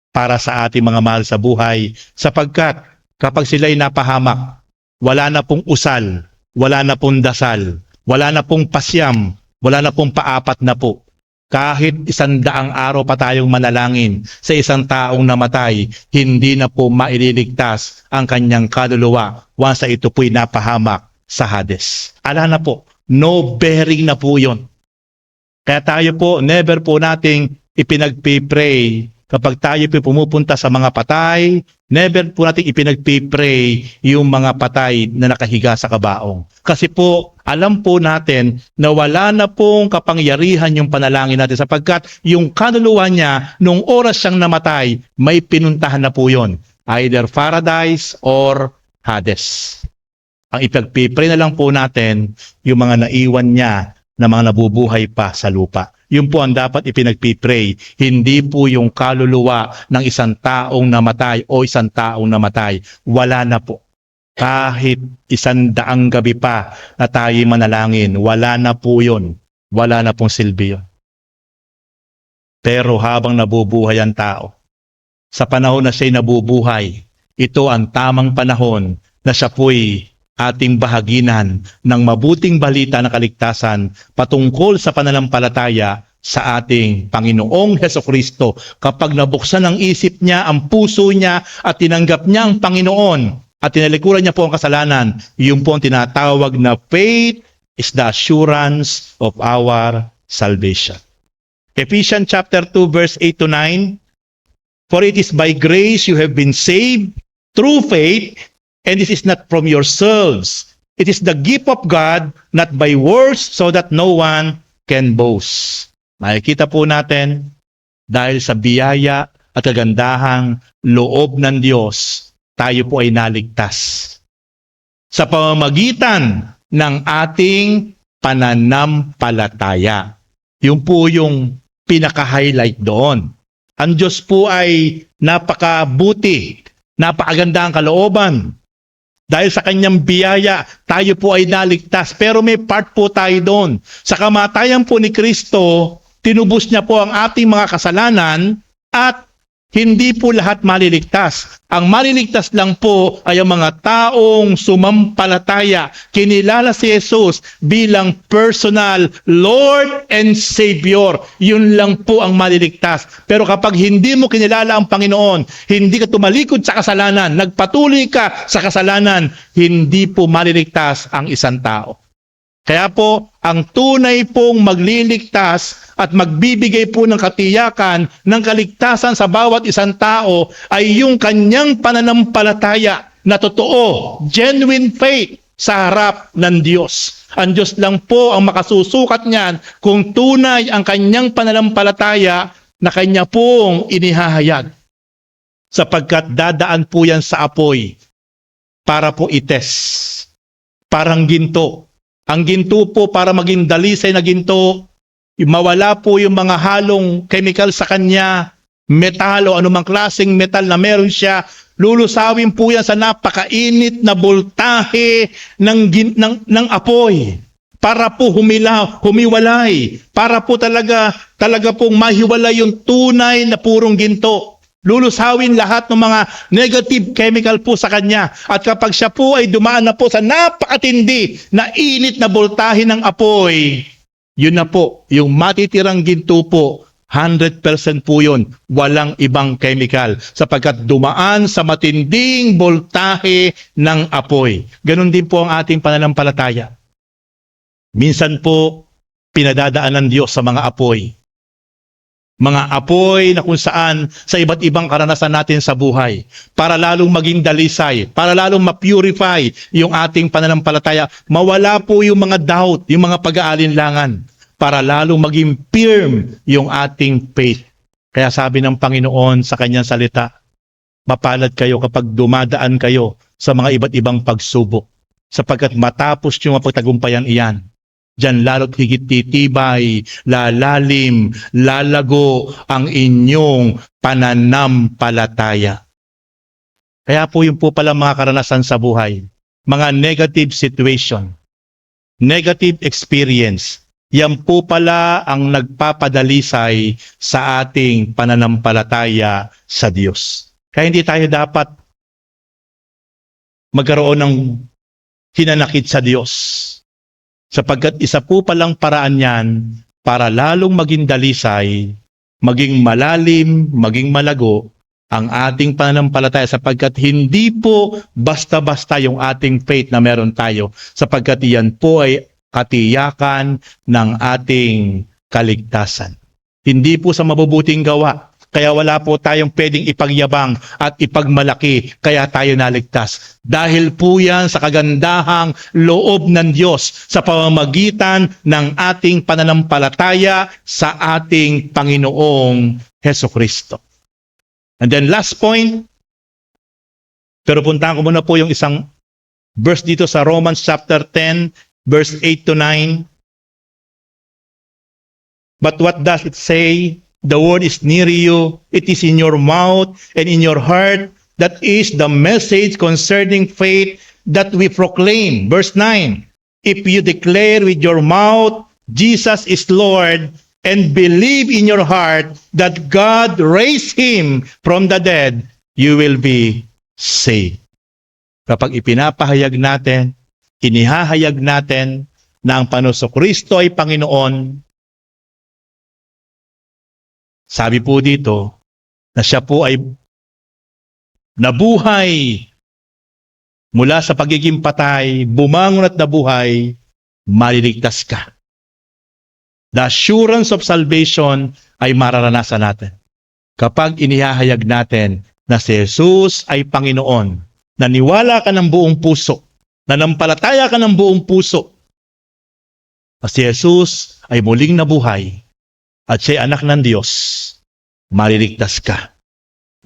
para sa ating mga mahal sa buhay, sapagkat kapag sila'y napahamak, wala na pong usal, wala na pong dasal, wala na pong pasyam, wala na pong paapat na po. Kahit 100 araw pa tayong manalangin sa isang taong namatay, hindi na po maililigtas ang kanyang kaluluwa once ito po'y napahamak sa Hades. Ala na po, no bearing na po yun. Kaya tayo po, never po nating ipinagpipray kapag tayo po pumupunta sa mga patay, never po nating ipinagpipray yung mga patay na nakahiga sa kabaong. Kasi po, alam po natin na wala na pong kapangyarihan yung panalangin natin sapagkat yung kaluluwa niya, nung oras siyang namatay, may pinuntahan na po yun. Either paradise or Hades. Ang ipagpipray na lang po natin yung mga naiwan niya na mga nabubuhay pa sa lupa. Yun po ang dapat ipinagpipray, hindi po yung kaluluwa ng isang taong namatay o isang taong namatay. Wala na po. Kahit 100 gabi pa na tayo manalangin, wala na po yun. Wala na pong silbi yun. Pero habang nabubuhay ang tao, sa panahon na siya'y nabubuhay, ito ang tamang panahon na siya po'y ating bahaginan ng mabuting balita ng kaligtasan patungkol sa pananampalataya sa ating Panginoong Hesukristo. Kapag nabuksan ang isip niya, ang puso niya, at tinanggap niya ang Panginoon at tinalikuran niya po ang kasalanan, yun po ang tinatawag na faith is the assurance of our salvation. Ephesians chapter 2 verse 8 to 9, for it is by grace you have been saved through faith, and this is not from yourselves. It is the gift of God, not by works, so that no one can boast. Makikita po natin, dahil sa biyaya at kagandahang loob ng Diyos, tayo po ay naligtas. Sa pamamagitan ng ating pananampalataya. Yun po yung pinaka-highlight doon. Ang Diyos po ay napakabuti, napakaganda ang kalooban. Dahil sa kanyang biyaya, tayo po ay naligtas. Pero may part po tayo doon. Sa kamatayan po ni Kristo, tinubos niya po ang ating mga kasalanan at hindi po lahat maliligtas. Ang maliligtas lang po ay ang mga taong sumampalataya, kinilala si Jesus bilang personal Lord and Savior. Yun lang po ang maliligtas. Pero kapag hindi mo kinilala ang Panginoon, hindi ka tumalikod sa kasalanan, nagpatuloy ka sa kasalanan, hindi po maliligtas ang isang tao. Kaya po, ang tunay pong magliligtas at magbibigay po ng katiyakan ng kaligtasan sa bawat isang tao ay yung kanyang pananampalataya na totoo, genuine faith sa harap ng Diyos. Ang Diyos lang po ang makasusukat niyan kung tunay ang kanyang pananampalataya na kanya pong inihahayag. Sapagkat dadaan po yan sa apoy para po itest. Parang ginto. Ang ginto po para maging dalisay na ginto, mawala po yung mga halong chemical sa kanya, metal o anumang klaseng metal na meron siya, lulusawin po yan sa napakainit na voltahe ng apoy para po humiwalay, para po talaga pong mahiwalay yung tunay na purong ginto. Lulusawin lahat ng mga negative chemical po sa kanya. At kapag siya po ay dumaan na po sa napakatindi na init na voltahe ng apoy, yun na po, yung matitirang ginto po, 100% po yun, walang ibang chemical. Sapagkat dumaan sa matinding voltahe ng apoy. Ganon din po ang ating pananampalataya. Minsan po, pinadadaan ng Diyos sa mga apoy. Mga apoy na kung saan sa iba't ibang karanasan natin sa buhay para lalong maging dalisay, para lalong ma-purify yung ating pananampalataya, mawala po yung mga doubt, yung mga pag-aalinlangan, para lalong maging firm yung ating faith. Kaya sabi ng Panginoon sa kanyang salita, mapalad kayo kapag dumadaan kayo sa mga iba't ibang pagsubok, sapagkat matapos yung mapagtagumpayan iyan, diyan lalo't higit titibay, lalalim, lalago ang inyong pananampalataya. Kaya po yung po pala mga karanasan sa buhay, mga negative situation, negative experience, yan po pala ang nagpapadalisay sa ating pananampalataya sa Diyos. Kaya hindi tayo dapat magkaroon ng hinanakit sa Diyos. Sapagkat isa po palang paraan yan para lalong maging dalisay, maging malalim, maging malago ang ating pananampalataya sapagkat hindi po basta-basta yung ating faith na meron tayo sapagkat yan po ay katiyakan ng ating kaligtasan. Hindi po sa mabubuting gawa. Kaya wala po tayong pwedeng ipagyabang at ipagmalaki kaya tayo naligtas. Dahil po yan sa kagandahang loob ng Diyos sa pamamagitan ng ating pananampalataya sa ating Panginoong Hesukristo. And then last point, pero puntahan ko muna po yung isang verse dito sa Romans chapter 10, verse 8 to 9. But what does it say? The word is near you, it is in your mouth and in your heart. That is the message concerning faith that we proclaim. Verse 9, if you declare with your mouth, Jesus is Lord, and believe in your heart that God raised Him from the dead, you will be saved. Kapag ipinapahayag natin, inihahayag natin na ang Panginoon ay Panginoon, sabi po dito na siya po ay nabuhay mula sa pagiging patay, bumangon at nabuhay, maliligtas ka. The assurance of salvation ay mararanasan natin. Kapag inihahayag natin na si Jesus ay Panginoon, naniwala ka ng buong puso, nanampalataya ka ng buong puso, na si Jesus ay muling nabuhay, at siya'y anak ng Diyos, maliligtas ka.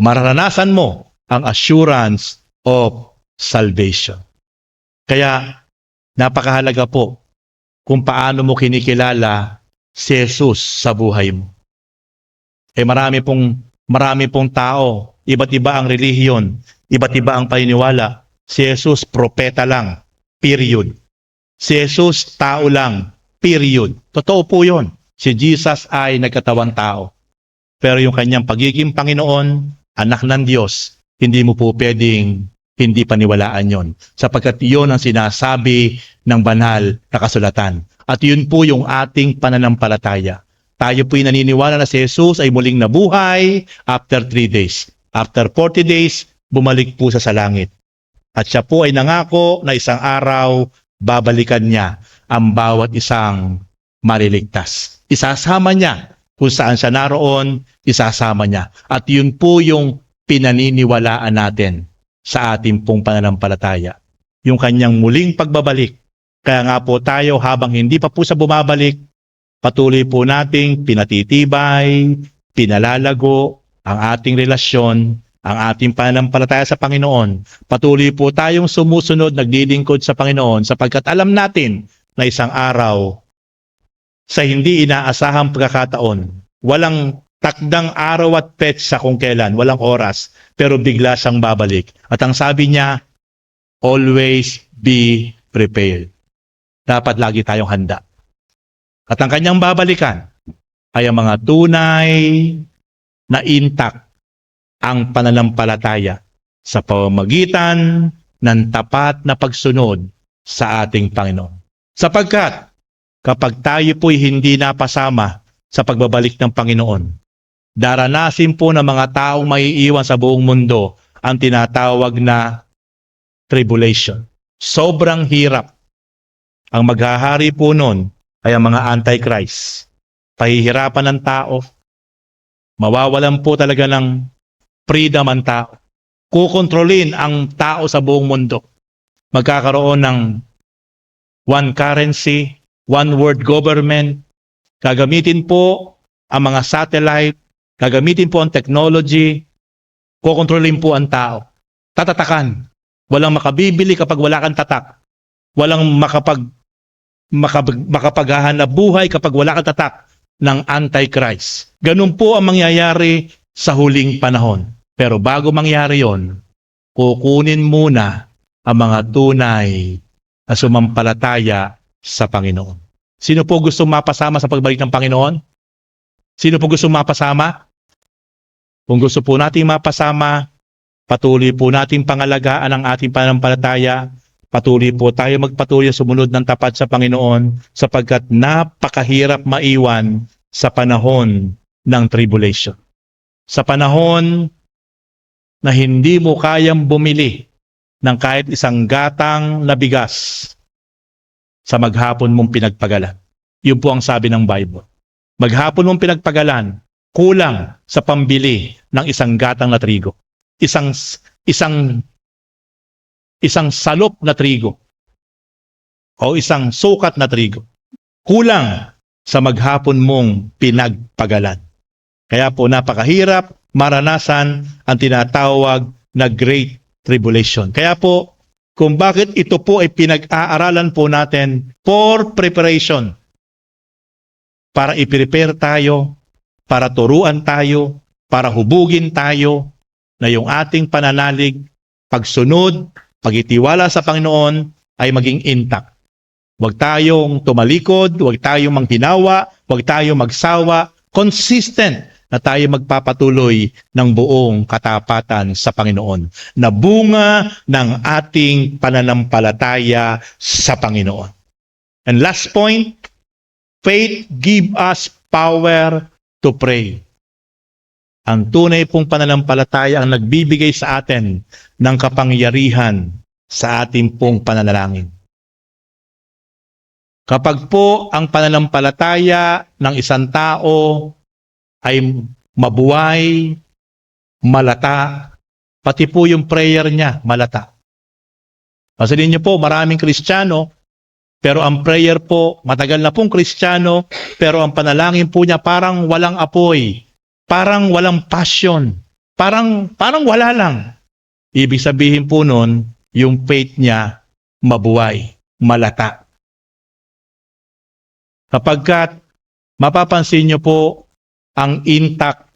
Mararanasan mo ang assurance of salvation. Kaya, Napakahalaga po kung paano mo kinikilala si Jesus sa buhay mo. Marami pong tao, iba't iba ang relihiyon, iba't iba ang paniniwala. Si Jesus, propeta lang, period. Si Jesus, tao lang, period. Totoo po yun. Si Jesus ay nagkatawang tao. Pero yung kanyang pagiging Panginoon, anak ng Diyos, hindi mo po pwedeng hindi paniwalaan yon. Sapagkat yun ang sinasabi ng banal na kasulatan. At yun po yung ating pananampalataya. Tayo po'y naniniwala na si Jesus ay muling nabuhay after 3 days. After 40 days, bumalik po sa langit. At siya po ay nangako na isang araw, babalikan niya ang bawat isang maliligtas. Isasama niya kung saan siya naroon, isasama niya. At yun po yung pinaniniwalaan natin sa ating pong pananampalataya. Yung kanyang muling pagbabalik. Kaya nga po tayo habang hindi pa po sa bumabalik, patuloy po nating pinatitibay, pinalalago ang ating relasyon, ang ating pananampalataya sa Panginoon. Patuloy po tayong sumusunod, naglilingkod sa Panginoon sapagkat alam natin na isang araw sa hindi inaasahang pagkakataon, walang takdang araw at petsa kung kailan, walang oras, pero bigla siyang babalik. At ang sabi niya, always be prepared. Dapat lagi tayong handa. At ang kanyang babalikan ay ang mga tunay na intact ang pananampalataya sa pamamagitan ng tapat na pagsunod sa ating Panginoon. Sapagkat kapag tayo po'y hindi napasama sa pagbabalik ng Panginoon, daranasin po ng mga taong maiiwan sa buong mundo ang tinatawag na tribulation. Sobrang hirap. Ang maghahari po nun ay ang mga antichrist. Pahihirapan ng tao. Mawawalan po talaga ng freedom ang tao. Kukontrolin ang tao sa buong mundo. Magkakaroon ng one currency, one world government. Gagamitin po ang mga satellite. Gagamitin po ang technology. Kukontrolin po ang tao. Tatatakan. Walang makabibili kapag wala kang tatak. Walang makapaghahanap buhay kapag wala kang tatak ng Antichrist. Ganun po ang mangyayari sa huling panahon. Pero bago mangyari yon, kukunin muna ang mga tunay na sumampalataya sa Panginoon. Sino po gusto mapasama sa pagbalik ng Panginoon? Sino po gusto mapasama? Kung gusto po nating mapasama, patuloy po nating pangalagaan ang ating pananampalataya. Patuloy po tayo magpatuloy sumunod ng tapat sa Panginoon sapagkat napakahirap maiwan sa panahon ng tribulation. Sa panahon na hindi mo kayang bumili ng kahit isang gatang na bigas sa maghapon mong pinagpagalan. Yun po ang sabi ng Bible. Maghapon mong pinagpagalan, kulang sa pambili ng isang gatang na trigo. Isang salop na trigo o isang sukat na trigo. Kulang sa maghapon mong pinagpagalan. Kaya po napakahirap maranasan ang tinatawag na Great Tribulation. Kaya po kung bakit ito po ay pinag-aaralan po natin for preparation. Para i-prepare tayo, para turuan tayo, para hubugin tayo na yung ating pananalig, pagsunod, pagitiwala sa Panginoon ay maging intact. Huwag tayong tumalikod, huwag tayong manghinawa, huwag tayong magsawa, consistent na tayo magpapatuloy ng buong katapatan sa Panginoon na bunga ng ating pananampalataya sa Panginoon. And last point, faith give us power to pray. Ang tunay pong pananampalataya ang nagbibigay sa atin ng kapangyarihan sa ating pong pananalangin. Kapag po ang pananampalataya ng isang tao ay mabuhay, malata, pati po yung prayer niya malata. Kasi ninyo po, maraming Kristiyano, pero ang prayer po, matagal na pong Kristiyano, pero ang panalangin po niya parang walang apoy, parang walang passion, parang wala lang. Ibig sabihin po nun, yung faith niya mabuhay. malata. Kapagkat mapapansin niyo po ang intact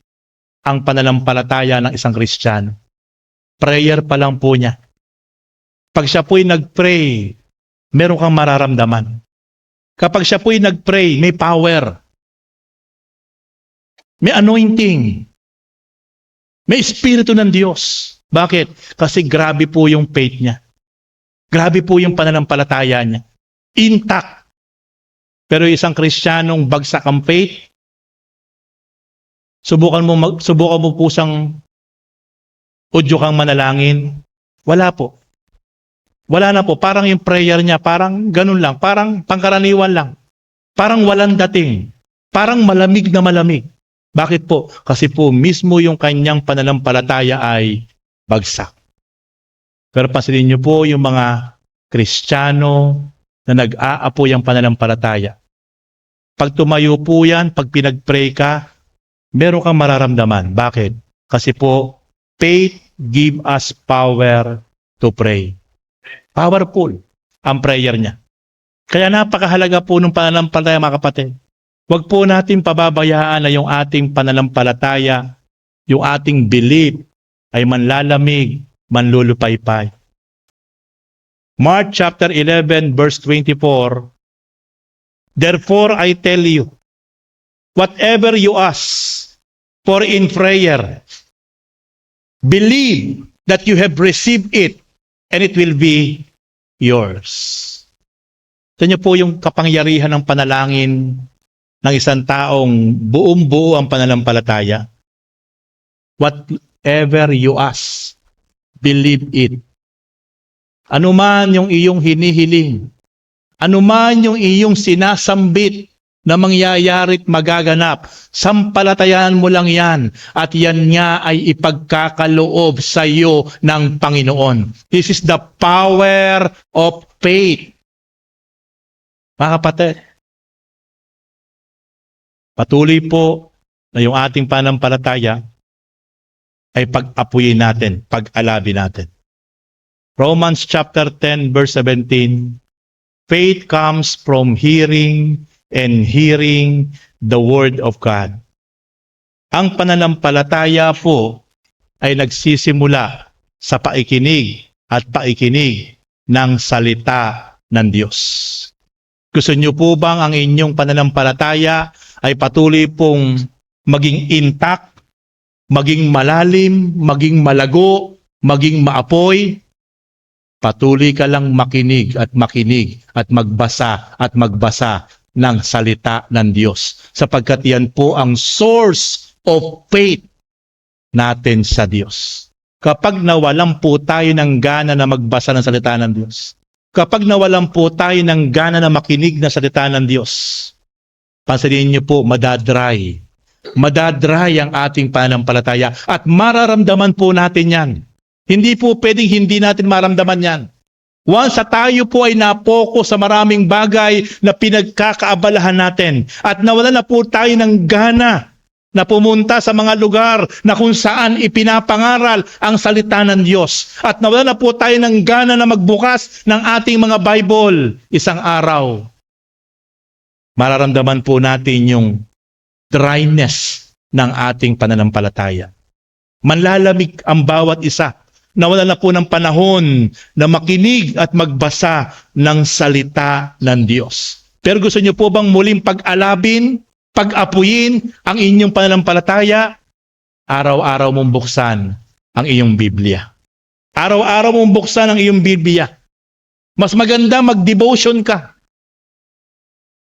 ang pananampalataya ng isang Kristiyano, prayer pa lang po niya. Pag siya po'y nag-pray, meron kang mararamdaman. Kapag siya po'y nag-pray, may power. May anointing. May Espiritu ng Diyos. Bakit? Kasi grabe po yung faith niya. Grabe po yung pananampalataya niya. Intact. Pero isang Kristiyanong bagsak ang faith, subukan mo pusang udyo kang manalangin. Wala po. Wala na po. Parang yung prayer niya, parang ganun lang. Parang pangkaraniwan lang. Parang walang dating. Parang malamig na malamig. Bakit po? Kasi po mismo yung kanyang pananampalataya ay bagsak. Pero pansinin niyo po yung mga Kristiyano na nag-aapoy ang pananampalataya. Pag tumayo po yan, pag pinag-pray ka, meron kang mararamdaman. Bakit? Kasi po, faith give us power to pray. Powerful ang prayer niya. Kaya napakahalaga po ng pananampalataya, mga kapatid. Huwag po natin pababayaan na yung ating pananampalataya, yung ating belief ay manlalamig, manlulupaypay. Mark chapter 11 verse 24, therefore I tell you, whatever you ask for in prayer, believe that you have received it and it will be yours. Ito niyo po yung kapangyarihan ng panalangin ng isang taong buong-buo ang pananampalataya. Whatever you ask, believe it. Ano man yung iyong hinihiling, ano man yung iyong sinasambit na mangyayari't magaganap, sampalatayan mo lang yan at yan nga ay ipagkakaloob sa iyo ng Panginoon. This is the power of faith. Mga kapatid, patuloy po na yung ating pananampalataya ay pag-apuyin natin, pag-alabi natin. Romans chapter 10 verse 17, faith comes from hearing and hearing the word of God. Ang pananampalataya po ay nagsisimula sa paikinig at paikinig ng salita ng Diyos. Gusto niyo po bang ang inyong pananampalataya ay patuloy pong maging intact, maging malalim, maging malago, maging maapoy? Patuloy ka lang makinig at magbasa ng salita ng Diyos. Sapagkat yan po ang source of faith natin sa Diyos. Kapag nawalan po tayo ng gana na magbasa ng salita ng Diyos, kapag nawalan po tayo ng gana na makinig ng salita ng Diyos, pansinin niyo po, madadry. Madadry ang ating pananampalataya at mararamdaman po natin yan. Hindi po pwedeng hindi natin maramdaman yan. Once sa tayo po ay napokus sa maraming bagay na pinagkakaabalahan natin at nawala na po tayo ng gana na pumunta sa mga lugar na kung saan ipinapangaral ang salita ng Diyos at nawala na po tayo ng gana na magbukas ng ating mga Bible, isang araw, mararamdaman po natin yung dryness ng ating pananampalataya. Manlalamig ang bawat isa. Nawala na po ng panahon na makinig at magbasa ng salita ng Diyos. Pero gusto niyo po bang muling pag-alabin, pag-apuyin ang inyong pananampalataya? Araw-araw mong buksan ang iyong Biblia. Araw-araw mong buksan ang iyong Biblia. Mas maganda mag-devotion ka.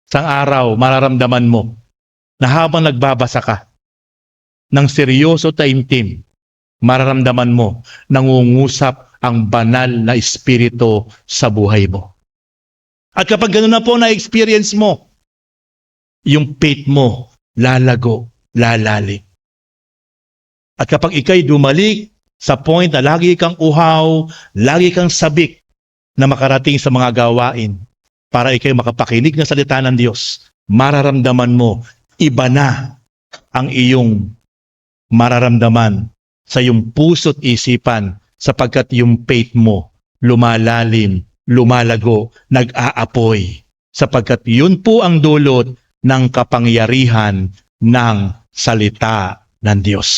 Isang araw, mararamdaman mo na habang nagbabasa ka ng seryoso taimtim, mararamdaman mo nangungusap ang banal na espiritu sa buhay mo. At kapag gano'n na po na-experience mo, yung faith mo lalago, lalalim. At kapag ikay dumalik sa point na lagi kang uhaw, lagi kang sabik na makarating sa mga gawain para ikay makapakinig ng salita ng Diyos, mararamdaman mo, iba na ang iyong mararamdaman sa iyong puso't isipan sapagkat yung faith mo lumalalim, lumalago, nag-aapoy. Sapagkat yun po ang dulot ng kapangyarihan ng salita ng Diyos.